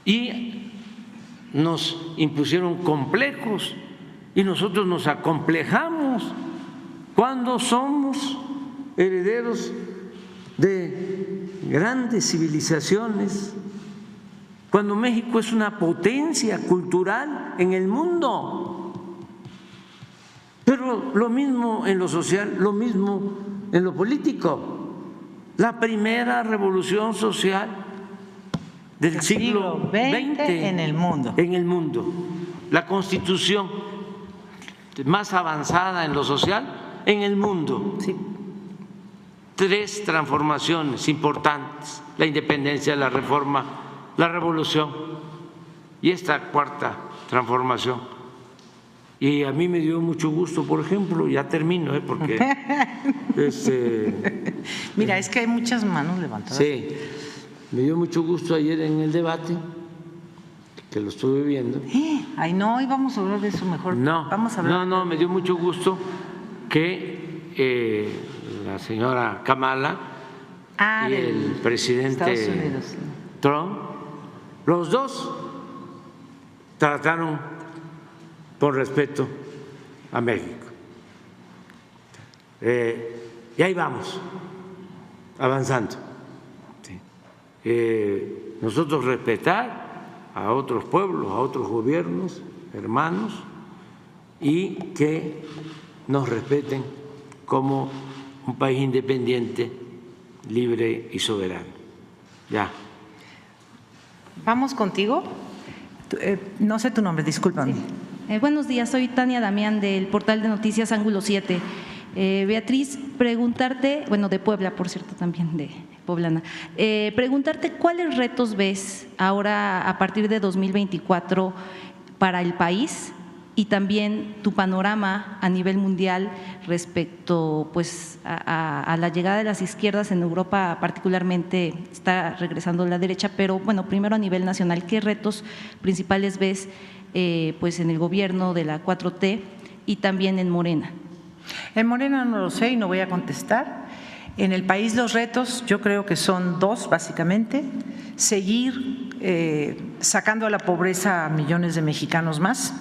y nos impusieron complejos y nosotros nos acomplejamos cuando somos herederos de grandes civilizaciones, cuando México es una potencia cultural en el mundo. Pero lo mismo en lo social, lo mismo en lo político. La primera revolución social del siglo XX en el mundo. En el mundo. La constitución más avanzada en lo social en el mundo. Sí. 3 transformaciones importantes: la independencia, la reforma, la revolución y esta 4ª transformación. Y a mí me dio mucho gusto, por ejemplo, ya termino, porque mira, es que hay muchas manos levantadas. Sí, me dio mucho gusto ayer en el debate, que lo estuve viendo. Ay, no, y vamos a hablar de eso mejor. No, vamos a hablar no, me dio mucho gusto que la señora Kamala y el presidente Trump, los dos trataron con respeto a México. Y ahí vamos, avanzando. Nosotros respetar a otros pueblos, a otros gobiernos, hermanos, y que nos respeten como un país independiente, libre y soberano. Ya. Vamos contigo. No sé tu nombre, discúlpame. Sí. Buenos días, soy Tania Damián del portal de noticias Ángulo 7. Beatriz, preguntarte, bueno, de Puebla, por cierto, también de poblana, preguntarte cuáles retos ves ahora a partir de 2024 para el país y también tu panorama a nivel mundial respecto pues a la llegada de las izquierdas en Europa, particularmente está regresando la derecha, pero bueno, primero a nivel nacional, ¿qué retos principales ves pues en el gobierno de la 4T y también en Morena? En Morena no lo sé y no voy a contestar. En el país los retos yo creo que son 2 básicamente: seguir sacando a la pobreza a millones de mexicanos más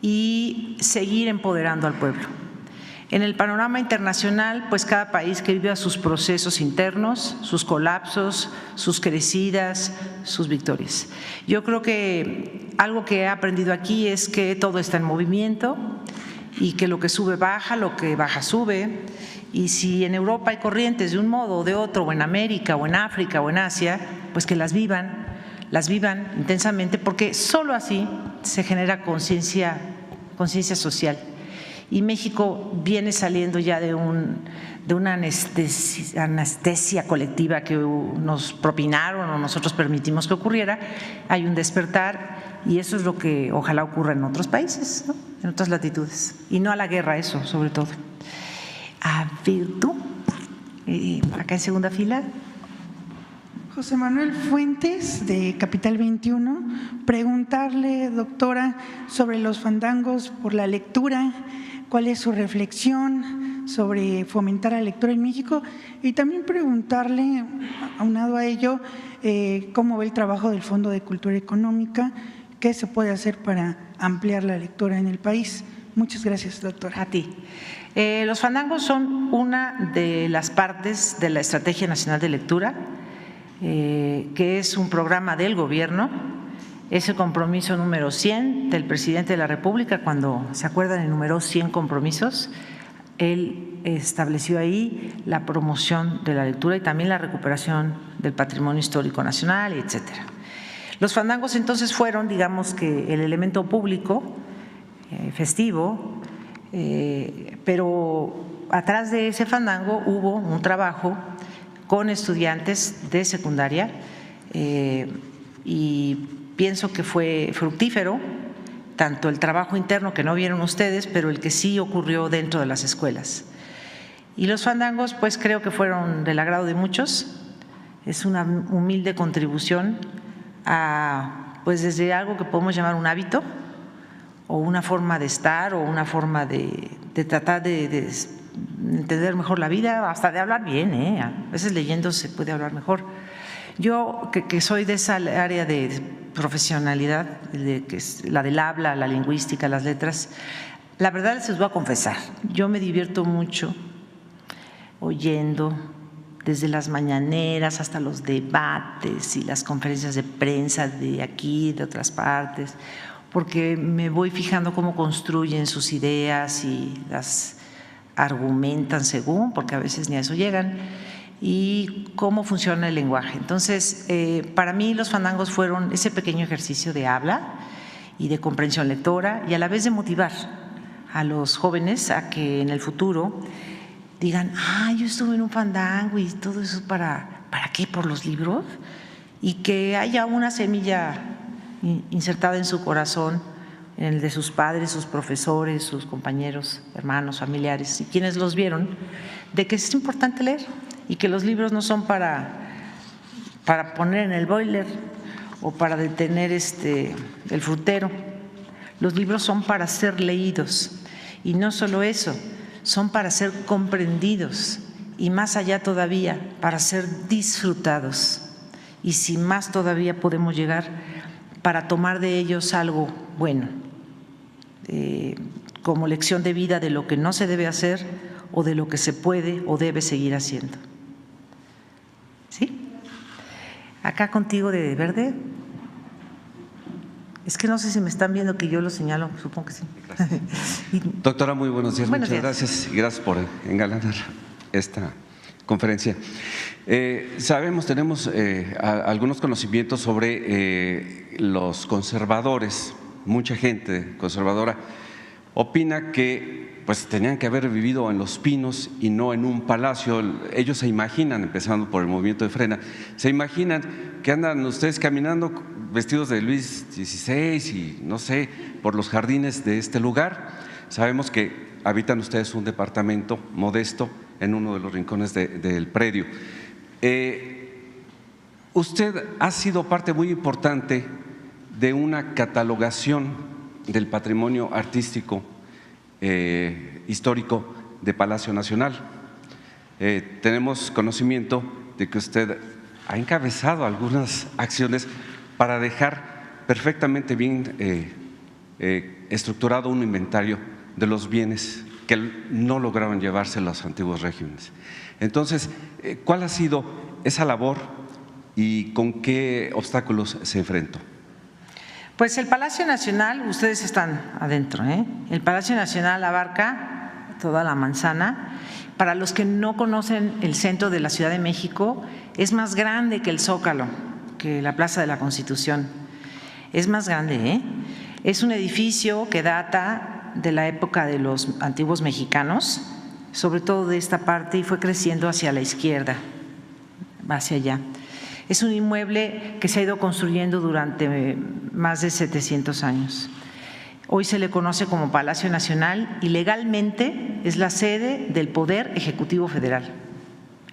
y seguir empoderando al pueblo. En el panorama internacional, pues cada país que vive sus procesos internos, sus colapsos, sus crecidas, sus victorias. Yo creo que algo que he aprendido aquí es que todo está en movimiento y que lo que sube baja, lo que baja sube, y si en Europa hay corrientes de un modo o de otro, o en América, o en África, o en Asia, pues que las vivan intensamente, porque solo así se genera conciencia social. Y México viene saliendo ya de una anestesia colectiva que nos propinaron o nosotros permitimos que ocurriera. Hay un despertar y eso es lo que ojalá ocurra en otros países, ¿no? En otras latitudes, y no a la guerra, eso sobre todo. A ver, tú, acá en segunda fila. José Manuel Fuentes, de Capital 21, preguntarle, doctora, sobre los fandangos por la lectura, cuál es su reflexión sobre fomentar la lectura en México, y también preguntarle, aunado a ello, cómo ve el trabajo del Fondo de Cultura Económica, qué se puede hacer para ampliar la lectura en el país. Muchas gracias, doctora. A ti. Los fandangos son una de las partes de la Estrategia Nacional de Lectura, que es un programa del gobierno. Es el compromiso número 100 del presidente de la República. Cuando se acuerdan, enumeró 100 compromisos. Él estableció ahí la promoción de la lectura y también la recuperación del patrimonio histórico nacional, etcétera. Los fandangos entonces fueron, digamos que el elemento público, festivo, pero atrás de ese fandango hubo un trabajo con estudiantes de secundaria y pienso que fue fructífero, tanto el trabajo interno que no vieron ustedes, pero el que sí ocurrió dentro de las escuelas. Y los fandangos, pues creo que fueron del agrado de muchos. Es una humilde contribución a, pues desde algo que podemos llamar un hábito o una forma de estar o una forma de tratar de entender mejor la vida, hasta de hablar bien, a veces leyendo se puede hablar mejor. Yo, que soy de esa área de profesionalidad, que es la del habla, la lingüística, las letras, la verdad les voy a confesar, yo me divierto mucho oyendo desde las mañaneras hasta los debates y las conferencias de prensa de aquí, de otras partes, porque me voy fijando cómo construyen sus ideas y las argumentan según, porque a veces ni a eso llegan, y cómo funciona el lenguaje. Entonces, para mí los fandangos fueron ese pequeño ejercicio de habla y de comprensión lectora y a la vez de motivar a los jóvenes a que en el futuro digan, yo estuve en un fandango y todo eso ¿para qué? ¿Por los libros? Y que haya una semilla insertada en su corazón, en el de sus padres, sus profesores, sus compañeros, hermanos, familiares y quienes los vieron, de que es importante leer y que los libros no son para poner en el boiler o para detener el frutero. Los libros son para ser leídos y no solo eso, son para ser comprendidos y más allá todavía, para ser disfrutados. Y si más todavía podemos llegar, para tomar de ellos algo bueno, como lección de vida de lo que no se debe hacer o de lo que se puede o debe seguir haciendo. ¿Sí? Acá contigo de verde. Es que no sé si me están viendo que yo lo señalo, supongo que sí. Doctora, muy buenos días. Buenos días. Gracias y gracias por engalanar esta conferencia. Tenemos algunos conocimientos sobre los conservadores. Mucha gente conservadora opina que pues tenían que haber vivido en Los Pinos y no en un palacio. Ellos se imaginan, empezando por el movimiento de Frena, se imaginan que andan ustedes caminando vestidos de Luis XVI y no sé, por los jardines de este lugar. Sabemos que habitan ustedes un departamento modesto en uno de los rincones del predio. Usted ha sido parte muy importante de una catalogación del patrimonio artístico histórico de Palacio Nacional. Tenemos conocimiento de que usted ha encabezado algunas acciones para dejar perfectamente bien estructurado un inventario de los bienes que no lograron llevarse los antiguos regímenes. Entonces, ¿cuál ha sido esa labor y con qué obstáculos se enfrentó? Pues el Palacio Nacional, ustedes están adentro, el Palacio Nacional abarca toda la manzana. Para los que no conocen el centro de la Ciudad de México, es más grande que el Zócalo, que la Plaza de la Constitución. Es más grande, Es un edificio que data de la época de los antiguos mexicanos, sobre todo de esta parte, y fue creciendo hacia la izquierda, hacia allá. Es un inmueble que se ha ido construyendo durante más de 700 años. Hoy se le conoce como Palacio Nacional y legalmente es la sede del Poder Ejecutivo Federal.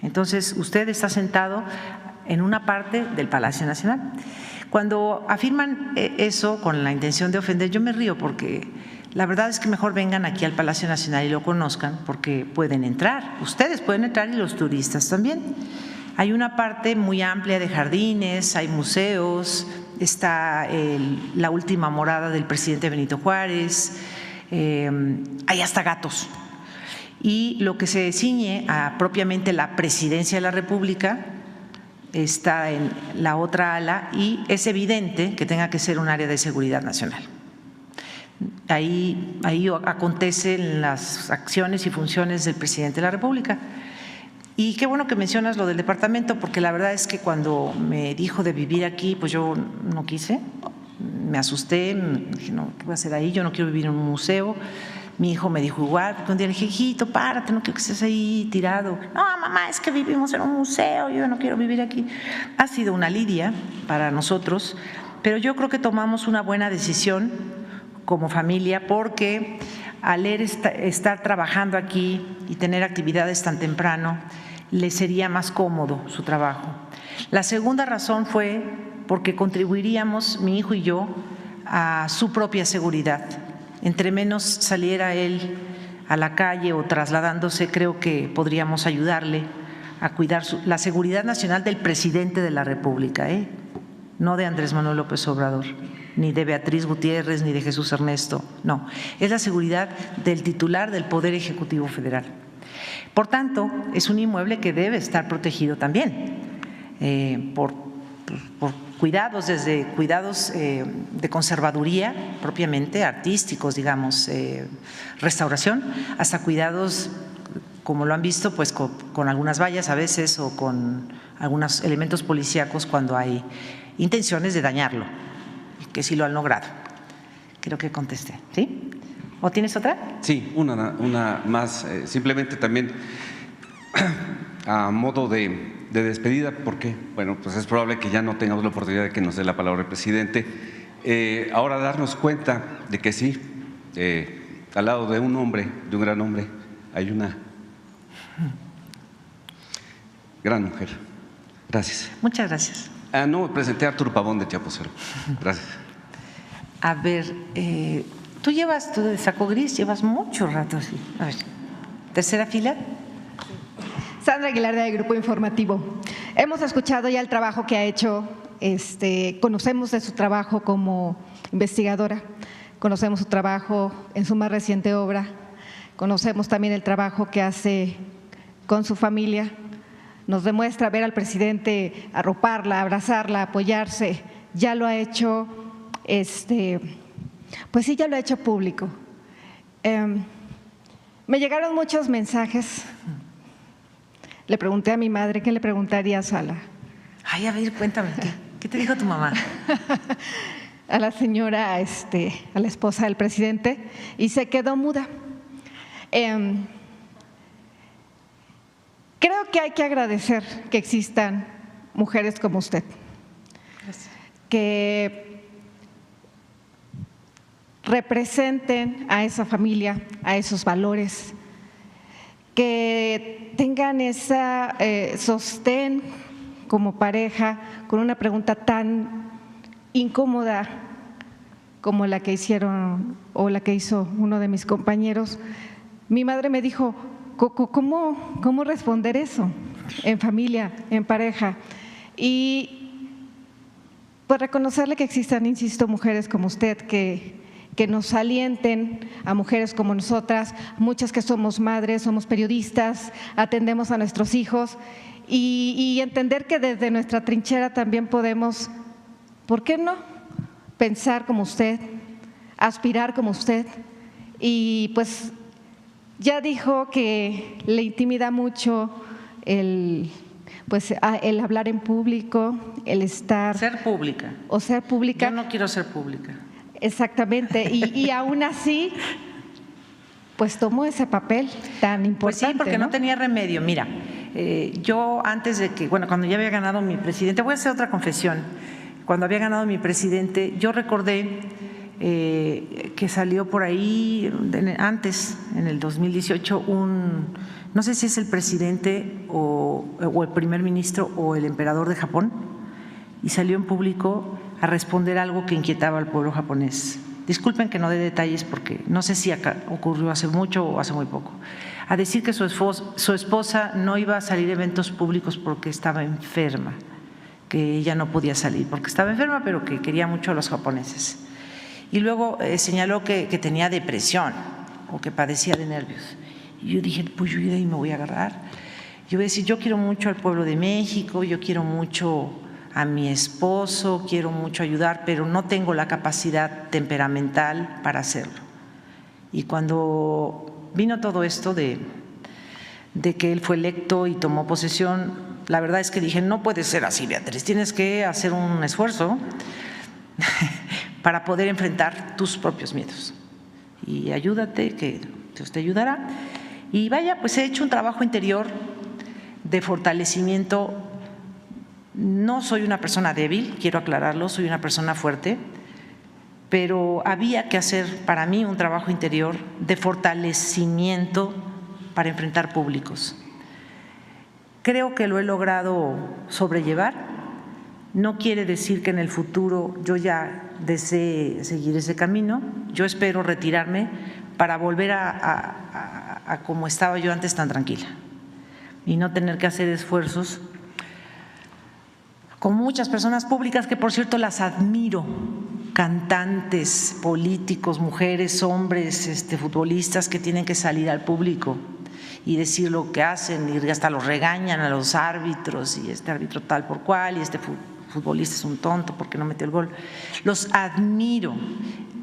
Entonces, usted está sentado en una parte del Palacio Nacional. Cuando afirman eso con la intención de ofender, yo me río porque la verdad es que mejor vengan aquí al Palacio Nacional y lo conozcan porque pueden entrar, ustedes pueden entrar y los turistas también. Hay una parte muy amplia de jardines, hay museos, está la última morada del presidente Benito Juárez, hay hasta gatos. Y lo que se ciñe a propiamente la Presidencia de la República está en la otra ala y es evidente que tenga que ser un área de seguridad nacional. Ahí acontecen las acciones y funciones del presidente de la República. Y qué bueno que mencionas lo del departamento, porque la verdad es que cuando me dijo de vivir aquí, pues yo no quise, me asusté, dije, no, ¿qué voy a hacer ahí? Yo no quiero vivir en un museo. Mi hijo me dijo igual, porque un día le dije, hijito, párate, no quiero que estés ahí tirado. No, mamá, es que vivimos en un museo, yo no quiero vivir aquí. Ha sido una lidia para nosotros, pero yo creo que tomamos una buena decisión como familia porque al estar trabajando aquí y tener actividades tan temprano, le sería más cómodo su trabajo. La segunda razón fue porque contribuiríamos, mi hijo y yo, a su propia seguridad. Entre menos saliera él a la calle o trasladándose, creo que podríamos ayudarle a cuidar la seguridad nacional del presidente de la República, no de Andrés Manuel López Obrador, ni de Beatriz Gutiérrez, ni de Jesús Ernesto, no, es la seguridad del titular del Poder Ejecutivo Federal. Por tanto, es un inmueble que debe estar protegido también por cuidados, desde cuidados de conservaduría propiamente, artísticos, digamos, restauración, hasta cuidados, como lo han visto, pues con algunas vallas a veces o con algunos elementos policíacos cuando hay intenciones de dañarlo, que sí lo han logrado. Creo que contesté, ¿sí? ¿O tienes otra? Sí, una más, simplemente también a modo de despedida, porque bueno, pues es probable que ya no tengamos la oportunidad de que nos dé la palabra el presidente. Ahora darnos cuenta de que sí, al lado de un hombre, de un gran hombre, hay una gran mujer. Gracias. Muchas gracias. No, presenté a Arturo Pavón de Chiaposero. Gracias. A ver, tú de saco gris, llevas mucho rato así. A ver, tercera fila. Sandra Aguilar, de Grupo Informativo. Hemos escuchado ya el trabajo que ha hecho, conocemos de su trabajo como investigadora, conocemos su trabajo en su más reciente obra, conocemos también el trabajo que hace con su familia. Nos demuestra ver al presidente arroparla, abrazarla, apoyarse. Ya lo ha hecho, pues sí, ya lo ha hecho público. Me llegaron muchos mensajes. Le pregunté a mi madre, ¿qué le preguntaría a Sala? Ay, a ver, cuéntame, ¿qué te dijo tu mamá? A la señora, a la esposa del presidente, y se quedó muda. Creo que hay que agradecer que existan mujeres como usted, que representen a esa familia, a esos valores, que tengan esa sostén como pareja con una pregunta tan incómoda como la que hicieron o la que hizo uno de mis compañeros. Mi madre me dijo, ¿cómo responder eso en familia, en pareja? Y pues reconocerle que existan, insisto, mujeres como usted que nos alienten a mujeres como nosotras, muchas que somos madres, somos periodistas, atendemos a nuestros hijos y entender que desde nuestra trinchera también podemos, ¿por qué no?, pensar como usted, aspirar como usted. Y pues ya dijo que le intimida mucho el hablar en público, el estar… Ser pública. O ser pública. Yo no quiero ser pública. Exactamente, y aún así, pues tomó ese papel tan importante. Pues sí, porque no tenía remedio. Mira, yo antes de que, cuando ya había ganado mi presidente, voy a hacer otra confesión. Cuando había ganado mi presidente, yo recordé que salió por ahí antes, en el 2018, no sé si es el presidente o el primer ministro o el emperador de Japón, y salió en público a responder algo que inquietaba al pueblo japonés. Disculpen que no dé detalles porque no sé si acá ocurrió hace mucho o hace muy poco. A decir que su esposa no iba a salir a eventos públicos porque estaba enferma, que ella no podía salir porque estaba enferma, pero que quería mucho a los japoneses. Y luego señaló que tenía depresión o que padecía de nervios. Y yo dije, pues yo de ahí me voy a agarrar. Yo voy a decir, yo quiero mucho al pueblo de México, yo quiero mucho a mi esposo, quiero mucho ayudar, pero no tengo la capacidad temperamental para hacerlo. Y cuando vino todo esto de que él fue electo y tomó posesión, la verdad es que dije, no puede ser así, Beatriz, tienes que hacer un esfuerzo para poder enfrentar tus propios miedos. Y ayúdate, que Dios te ayudará. Y vaya, pues he hecho un trabajo interior de fortalecimiento. No soy una persona débil, quiero aclararlo, soy una persona fuerte, pero había que hacer para mí un trabajo interior de fortalecimiento para enfrentar públicos. Creo que lo he logrado sobrellevar. No quiere decir que en el futuro yo ya desee seguir ese camino. Yo espero retirarme para volver a como estaba yo antes, tan tranquila, y no tener que hacer esfuerzos con muchas personas públicas que, por cierto, las admiro, cantantes, políticos, mujeres, hombres, futbolistas que tienen que salir al público y decir lo que hacen, y hasta los regañan a los árbitros, y este árbitro tal por cual, y este futbolista es un tonto porque no metió el gol. Los admiro.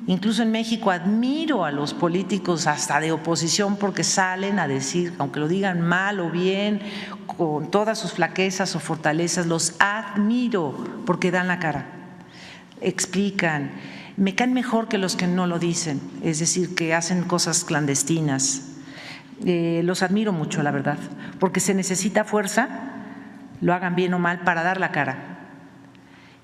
Incluso en México admiro a los políticos hasta de oposición porque salen a decir, aunque lo digan mal o bien, con todas sus flaquezas o fortalezas, los admiro porque dan la cara, explican, me caen mejor que los que no lo dicen, es decir, que hacen cosas clandestinas. Los admiro mucho, la verdad, porque se necesita fuerza, lo hagan bien o mal, para dar la cara.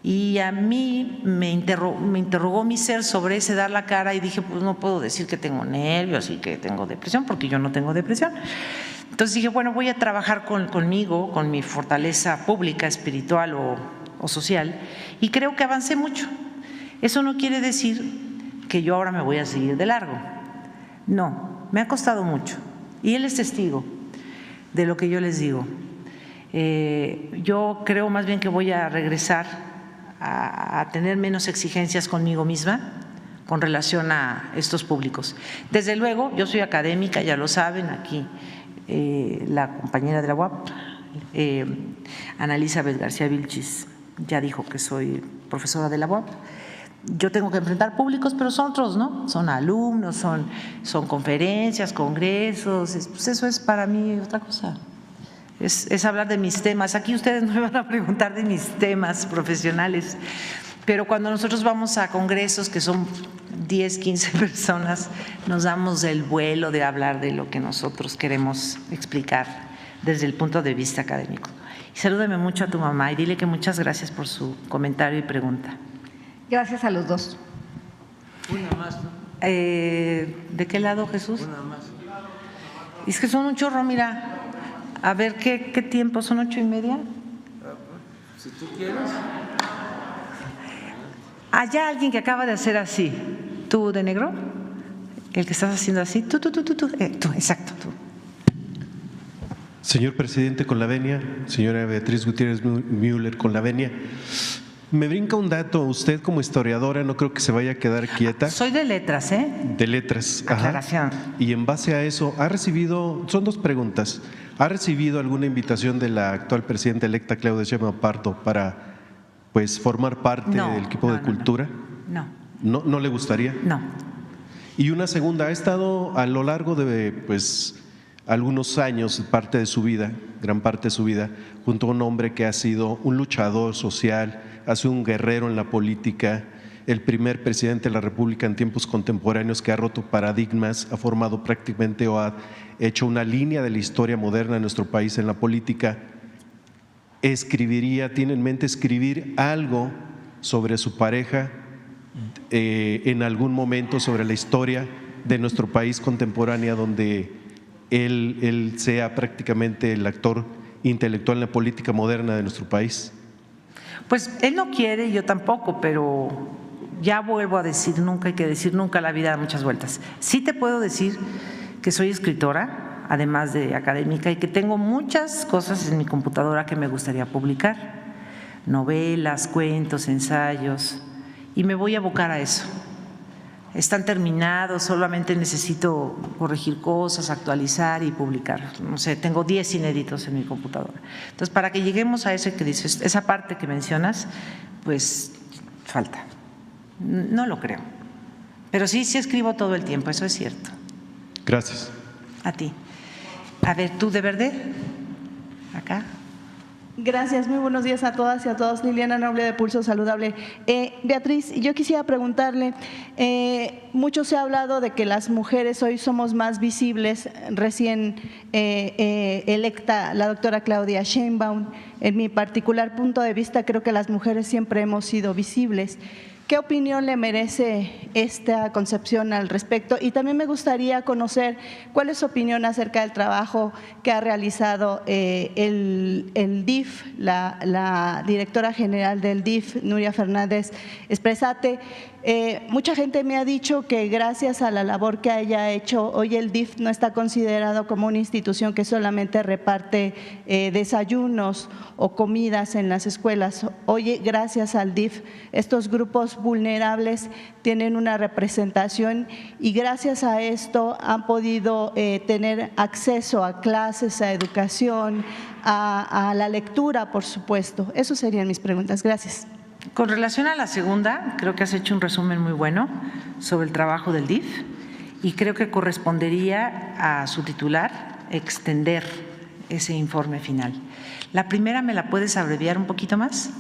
Y a mí me interrogó mi ser sobre ese dar la cara, y dije, pues no puedo decir que tengo nervios y que tengo depresión, porque yo no tengo depresión. Entonces dije, bueno, voy a trabajar conmigo, con mi fortaleza pública, espiritual o social, y creo que avancé mucho. Eso no quiere decir que yo ahora me voy a seguir de largo. No, me ha costado mucho, y él es testigo de lo que yo les digo. Yo creo más bien que voy a regresar a tener menos exigencias conmigo misma con relación a estos públicos. Desde luego, yo soy académica, ya lo saben, aquí la compañera de la UAP, Ana Elizabeth García Vilchis, ya dijo que soy profesora de la UAP. Yo tengo que enfrentar públicos, pero son otros, ¿no? Son alumnos, son conferencias, congresos, pues eso es para mí otra cosa. Es hablar de mis temas. Aquí ustedes no me van a preguntar de mis temas profesionales, pero cuando nosotros vamos a congresos que son 10, 15 personas, nos damos el vuelo de hablar de lo que nosotros queremos explicar desde el punto de vista académico. Y salúdame mucho a tu mamá y dile que muchas gracias por su comentario y pregunta. Gracias a los dos. Una más, ¿no? ¿De qué lado, Jesús? Una más. Es que son un chorro, mira. A ver, ¿qué tiempo? ¿Son 8:30? Si tú quieres. Allá alguien que acaba de hacer así. ¿Tú de negro? El que estás haciendo así. Tú, exacto, tú. Señor presidente, con la venia. Señora Beatriz Gutiérrez Müller, con la venia. Me brinca un dato. Usted, como historiadora, no creo que se vaya a quedar quieta. Soy de letras, ¿eh? De letras. Aclaración. Ajá. Y en base a eso, ¿ha recibido, son dos preguntas, ¿ha recibido alguna invitación de la actual presidenta electa Claudia Sheinbaum Pardo para pues formar parte del equipo de cultura? No. ¿No le gustaría? No. Y una segunda, ha estado a lo largo de pues algunos años, parte de su vida, gran parte de su vida, junto a un hombre que ha sido un luchador social, ha sido un guerrero en la política, el primer presidente de la República en tiempos contemporáneos que ha roto paradigmas, ha formado prácticamente o ha hecho una línea de la historia moderna de nuestro país en la política. ¿Tiene en mente escribir algo sobre su pareja en algún momento, sobre la historia de nuestro país contemporánea, donde él sea prácticamente el actor intelectual en la política moderna de nuestro país? Pues él no quiere, yo tampoco, pero ya vuelvo a decir, nunca hay que decir nunca, la vida da muchas vueltas. Sí te puedo decir que soy escritora, además de académica, y que tengo muchas cosas en mi computadora que me gustaría publicar, novelas, cuentos, ensayos, y me voy a abocar a eso. Están terminados, solamente necesito corregir cosas, actualizar y publicar. No sé, tengo 10 inéditos en mi computadora. Entonces, para que lleguemos a eso que dices, esa parte que mencionas, pues falta. No lo creo. Pero sí escribo todo el tiempo, eso es cierto. Gracias. A ti. A ver, ¿tú de verde? Acá. Gracias, muy buenos días a todas y a todos. Liliana Noble de Pulso Saludable. Beatriz, yo quisiera preguntarle, mucho se ha hablado de que las mujeres hoy somos más visibles, recién electa la doctora Claudia Sheinbaum. En mi particular punto de vista, creo que las mujeres siempre hemos sido visibles. ¿Qué opinión le merece esta concepción al respecto? Y también me gustaría conocer cuál es su opinión acerca del trabajo que ha realizado el DIF, la directora general del DIF, Nuria Fernández Espresate. Mucha gente me ha dicho que gracias a la labor que haya hecho, hoy el DIF no está considerado como una institución que solamente reparte desayunos o comidas en las escuelas. Hoy, gracias al DIF, estos grupos vulnerables tienen una representación y gracias a esto han podido tener acceso a clases, a educación, a la lectura, por supuesto. Esas serían mis preguntas. Gracias. Con relación a la segunda, creo que has hecho un resumen muy bueno sobre el trabajo del DIF y creo que correspondería a su titular extender ese informe final. La primera, ¿me la puedes abreviar un poquito más?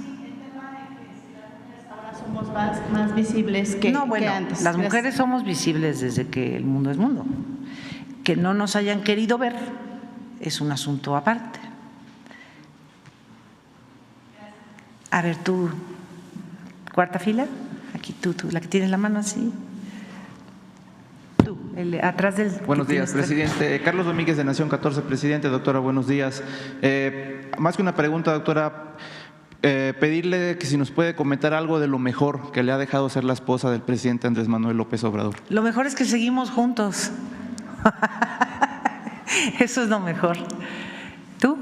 Ahora somos más visibles que antes. Las mujeres somos visibles desde que el mundo es mundo. Que no nos hayan querido ver es un asunto aparte. A ver, tú, cuarta fila, aquí tú, la que tienes la mano así. Tú, atrás del… Buenos días, presidente. Carlos Domínguez de Nación 14, presidente. Doctora, buenos días. Más que una pregunta, doctora, pedirle que si nos puede comentar algo de lo mejor que le ha dejado ser la esposa del presidente Andrés Manuel López Obrador. Lo mejor es que seguimos juntos. Eso es lo mejor. ¿Tú?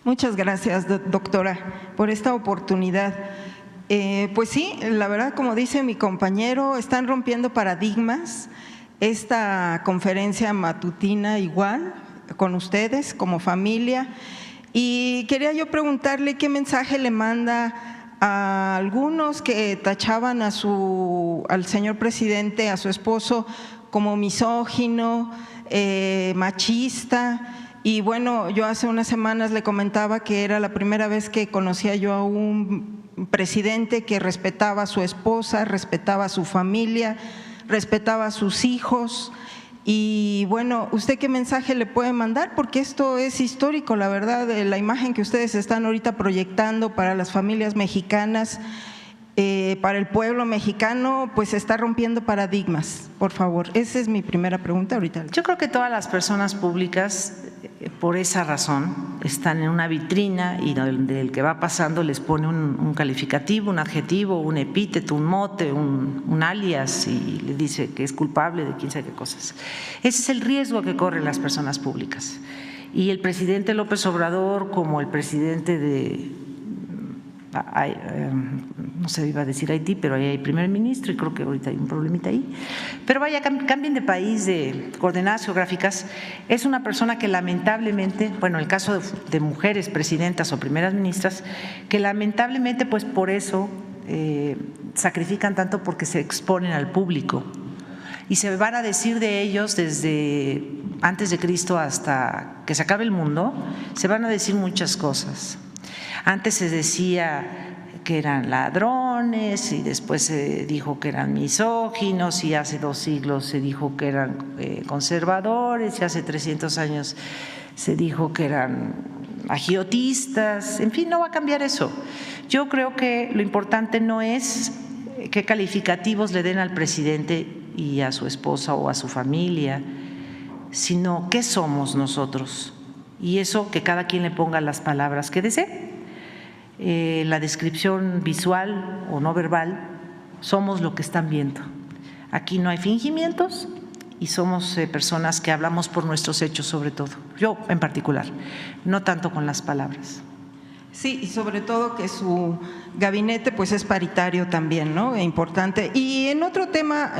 Muchas gracias, doctora, por esta oportunidad. Pues sí, la verdad, como dice mi compañero, están rompiendo paradigmas. Esta conferencia matutina igual, con ustedes como familia. Y quería yo preguntarle qué mensaje le manda a algunos que tachaban al señor presidente, a su esposo, como misógino, machista. Y bueno, yo hace unas semanas le comentaba que era la primera vez que conocía yo a un presidente que respetaba a su esposa, respetaba a su familia, respetaba a sus hijos. Y bueno, ¿usted qué mensaje le puede mandar? Porque esto es histórico, la verdad, la imagen que ustedes están ahorita proyectando para las familias mexicanas, para el pueblo mexicano, pues está rompiendo paradigmas, por favor. Esa es mi primera pregunta ahorita. Yo creo que todas las personas públicas, por esa razón, están en una vitrina y donde el que va pasando les pone un calificativo, un adjetivo, un epíteto, un mote, un alias y le dice que es culpable de quién sabe qué cosas. Ese es el riesgo que corren las personas públicas. Y el presidente López Obrador, como el presidente de… no se iba a decir Haití, pero ahí hay primer ministro y creo que ahorita hay un problemita ahí. Pero vaya, cambien de país, de coordenadas geográficas. Es una persona que lamentablemente, bueno, el caso de mujeres presidentas o primeras ministras, que lamentablemente pues por eso sacrifican tanto porque se exponen al público. Y se van a decir de ellos desde antes de Cristo hasta que se acabe el mundo, se van a decir muchas cosas. Antes se decía que eran ladrones y después se dijo que eran misóginos y hace 2 siglos se dijo que eran conservadores y hace 300 años se dijo que eran agiotistas. En fin, no va a cambiar eso. Yo creo que lo importante no es qué calificativos le den al presidente y a su esposa o a su familia, sino qué somos nosotros. Y eso que cada quien le ponga las palabras que desee. La descripción visual o no verbal, somos lo que están viendo. Aquí no hay fingimientos y somos personas que hablamos por nuestros hechos sobre todo, yo en particular, no tanto con las palabras. Sí, y sobre todo que su gabinete pues es paritario también, ¿no? Importante. Y en otro tema,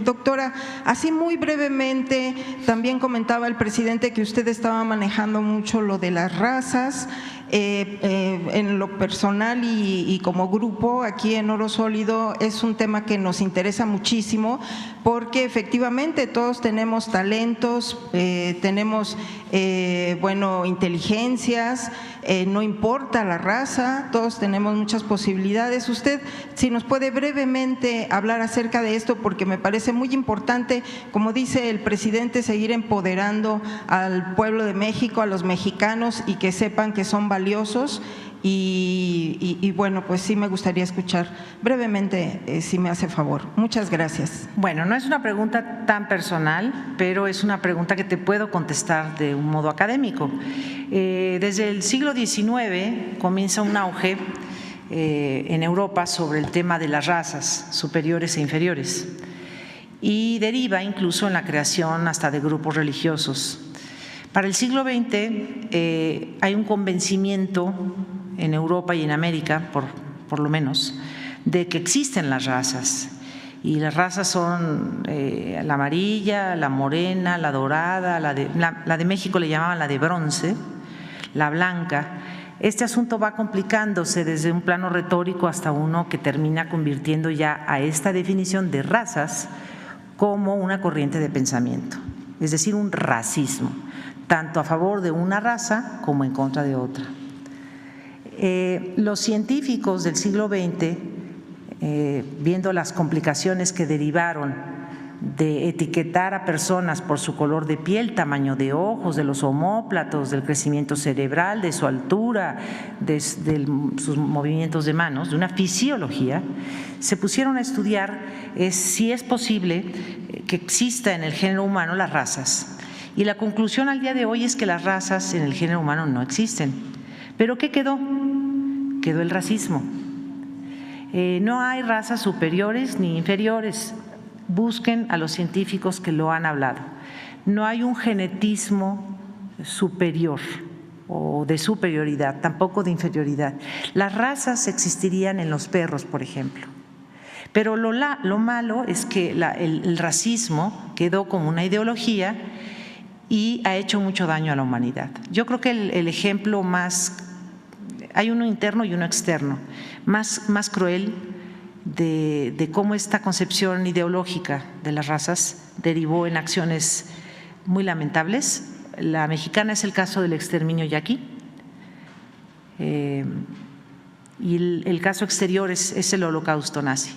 doctora, así muy brevemente, también comentaba el presidente que usted estaba manejando mucho lo de las razas. En lo personal y como grupo aquí en Oro Sólido es un tema que nos interesa muchísimo porque efectivamente todos tenemos talentos, tenemos inteligencias, no importa la raza, todos tenemos muchas posibilidades. Usted, si nos puede brevemente hablar acerca de esto, porque me parece muy importante, como dice el presidente, seguir empoderando al pueblo de México, a los mexicanos y que sepan que son valiosos y bueno, pues sí me gustaría escuchar brevemente, si me hace favor. Muchas gracias. Bueno, no es una pregunta tan personal, pero es una pregunta que te puedo contestar de un modo académico. Desde el siglo XIX comienza un auge en Europa sobre el tema de las razas superiores e inferiores y deriva incluso en la creación hasta de grupos religiosos. Para el siglo XX hay un convencimiento en Europa y en América, por lo menos, de que existen las razas. Y las razas son la amarilla, la morena, la dorada, la de México le llamaban la de bronce, la blanca. Este asunto va complicándose desde un plano retórico hasta uno que termina convirtiendo ya a esta definición de razas como una corriente de pensamiento, es decir, un racismo, tanto a favor de una raza como en contra de otra. Los científicos del siglo XX, viendo las complicaciones que derivaron de etiquetar a personas por su color de piel, tamaño de ojos, de los omóplatos, del crecimiento cerebral, de su altura, de sus movimientos de manos, de una fisiología, se pusieron a estudiar si es posible que exista en el género humano las razas. Y la conclusión al día de hoy es que las razas en el género humano no existen. ¿Pero qué quedó? Quedó el racismo. No hay razas superiores ni inferiores. Busquen a los científicos que lo han hablado. No hay un genetismo superior o de superioridad, tampoco de inferioridad. Las razas existirían en los perros, por ejemplo. Pero lo malo es que el racismo quedó como una ideología y ha hecho mucho daño a la humanidad. Yo creo que el ejemplo más, hay uno interno y uno externo, más cruel de cómo esta concepción ideológica de las razas derivó en acciones muy lamentables. La mexicana es el caso del exterminio yaqui, y el caso exterior es el holocausto nazi.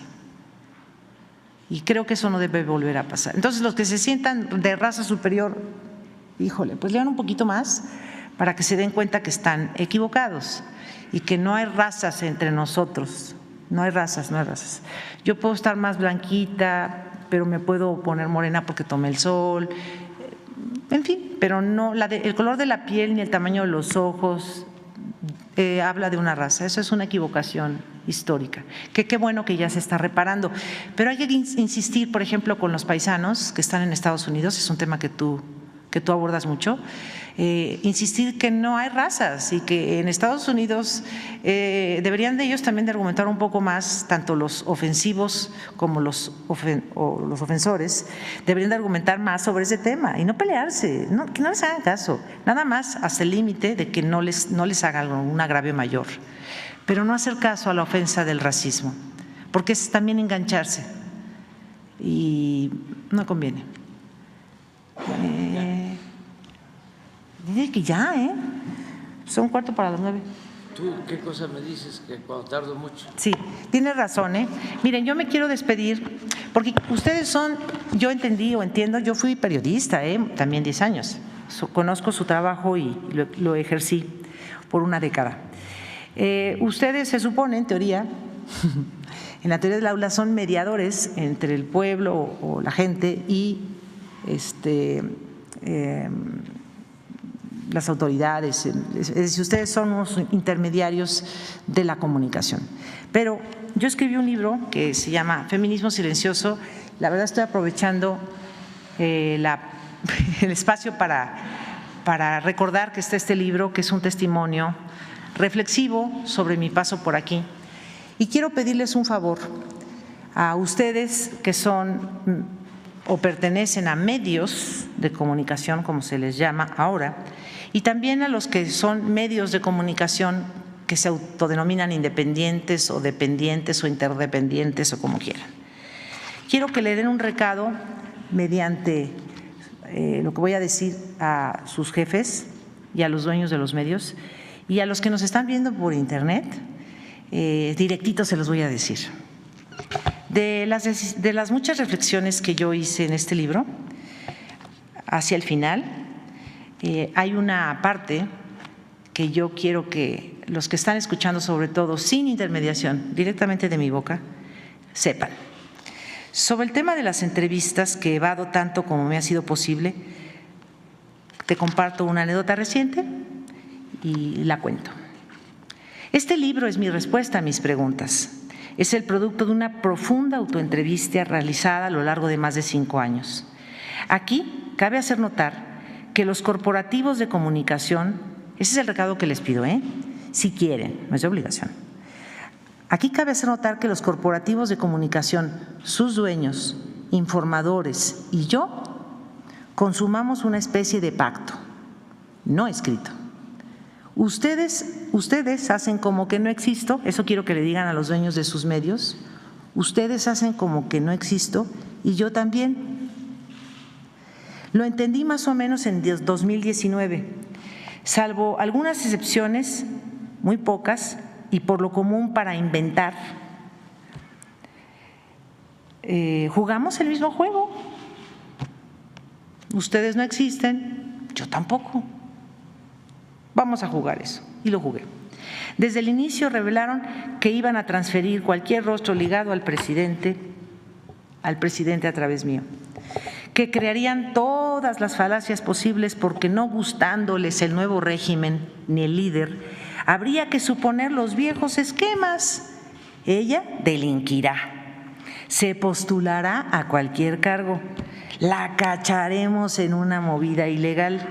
Y creo que eso no debe volver a pasar. Entonces, los que se sientan de raza superior, híjole, pues lean un poquito más para que se den cuenta que están equivocados y que no hay razas entre nosotros. No hay razas, no hay razas. Yo puedo estar más blanquita, pero me puedo poner morena porque tomé el sol, en fin, pero no, el color de la piel ni el tamaño de los ojos habla de una raza. Eso es una equivocación histórica, que qué bueno que ya se está reparando. Pero hay que insistir, por ejemplo, con los paisanos que están en Estados Unidos, es un tema que tú abordas mucho, insistir que no hay razas y que en Estados Unidos deberían de ellos también de argumentar un poco más, tanto los ofensivos como los ofensores, deberían de argumentar más sobre ese tema y no pelearse, que no les hagan caso, nada más hasta el límite de que no les haga un agravio mayor, pero no hacer caso a la ofensa del racismo, porque es también engancharse y no conviene. Dice que ya, son 8:45. ¿Tú qué cosa me dices? Que cuando tardo mucho. Sí, tienes razón, Miren, yo me quiero despedir porque ustedes son, yo entendí o entiendo, yo fui periodista, también 10 años. Conozco su trabajo y lo ejercí por una década. Ustedes se supone, en teoría, en la teoría del aula, son mediadores entre el pueblo o la gente y las autoridades, es decir, ustedes son unos intermediarios de la comunicación. Pero yo escribí un libro que se llama Feminismo Silencioso. La verdad estoy aprovechando el espacio para recordar que está este libro, que es un testimonio reflexivo sobre mi paso por aquí. Y quiero pedirles un favor a ustedes que son o pertenecen a medios de comunicación, como se les llama ahora, y también a los que son medios de comunicación que se autodenominan independientes o dependientes o interdependientes o como quieran. Quiero que le den un recado mediante lo que voy a decir a sus jefes y a los dueños de los medios y a los que nos están viendo por internet, directito se los voy a decir. De las muchas reflexiones que yo hice en este libro, hacia el final, hay una parte que yo quiero que los que están escuchando, sobre todo sin intermediación, directamente de mi boca, sepan. Sobre el tema de las entrevistas, que evado tanto como me ha sido posible, te comparto una anécdota reciente y la cuento. Este libro es mi respuesta a mis preguntas. Es el producto de una profunda autoentrevista realizada a lo largo de más de 5 años. Aquí cabe hacer notar que los corporativos de comunicación, ese es el recado que les pido, si quieren, no es de obligación. Aquí cabe hacer notar que los corporativos de comunicación, sus dueños, informadores y yo, consumamos una especie de pacto, no escrito. Ustedes hacen como que no existo, eso quiero que le digan a los dueños de sus medios, ustedes hacen como que no existo y yo también. Lo entendí más o menos en 2019, salvo algunas excepciones, muy pocas, y por lo común para inventar. Jugamos el mismo juego. Ustedes no existen, yo tampoco. Vamos a jugar eso, y lo jugué. Desde el inicio revelaron que iban a transferir cualquier rostro ligado al presidente a través mío, que crearían todas las falacias posibles porque no gustándoles el nuevo régimen ni el líder, habría que suponer los viejos esquemas. Ella delinquirá, se postulará a cualquier cargo, la cacharemos en una movida ilegal,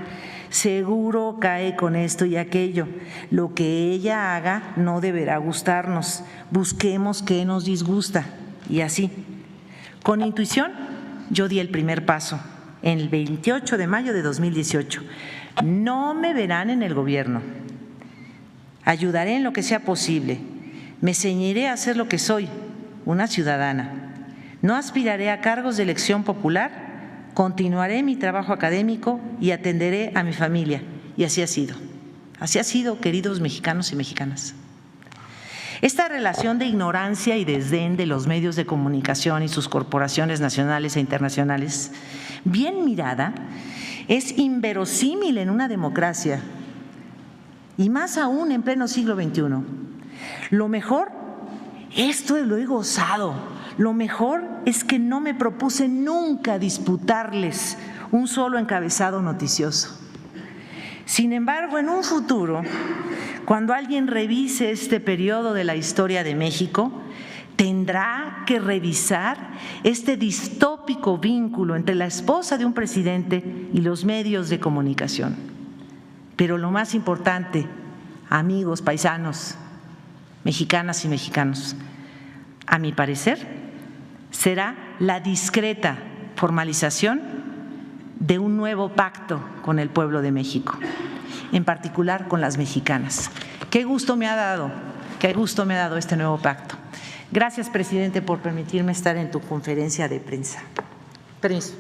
seguro cae con esto y aquello. Lo que ella haga no deberá gustarnos, busquemos qué nos disgusta y así. Con intuición, yo di el primer paso el 28 de mayo de 2018. No me verán en el gobierno. Ayudaré en lo que sea posible. Me ceñiré a ser lo que soy, una ciudadana. No aspiraré a cargos de elección popular. Continuaré mi trabajo académico y atenderé a mi familia. Y así ha sido. Así ha sido, queridos mexicanos y mexicanas. Esta relación de ignorancia y desdén de los medios de comunicación y sus corporaciones nacionales e internacionales, bien mirada, es inverosímil en una democracia y más aún en pleno siglo XXI. Lo mejor, esto lo he gozado, lo mejor es que no me propuse nunca disputarles un solo encabezado noticioso. Sin embargo, en un futuro, cuando alguien revise este periodo de la historia de México, tendrá que revisar este distópico vínculo entre la esposa de un presidente y los medios de comunicación. Pero lo más importante, amigos, paisanos, mexicanas y mexicanos, a mi parecer, será la discreta formalización de un nuevo pacto con el pueblo de México, en particular con las mexicanas. Qué gusto me ha dado este nuevo pacto. Gracias, presidente, por permitirme estar en tu conferencia de prensa. Permiso.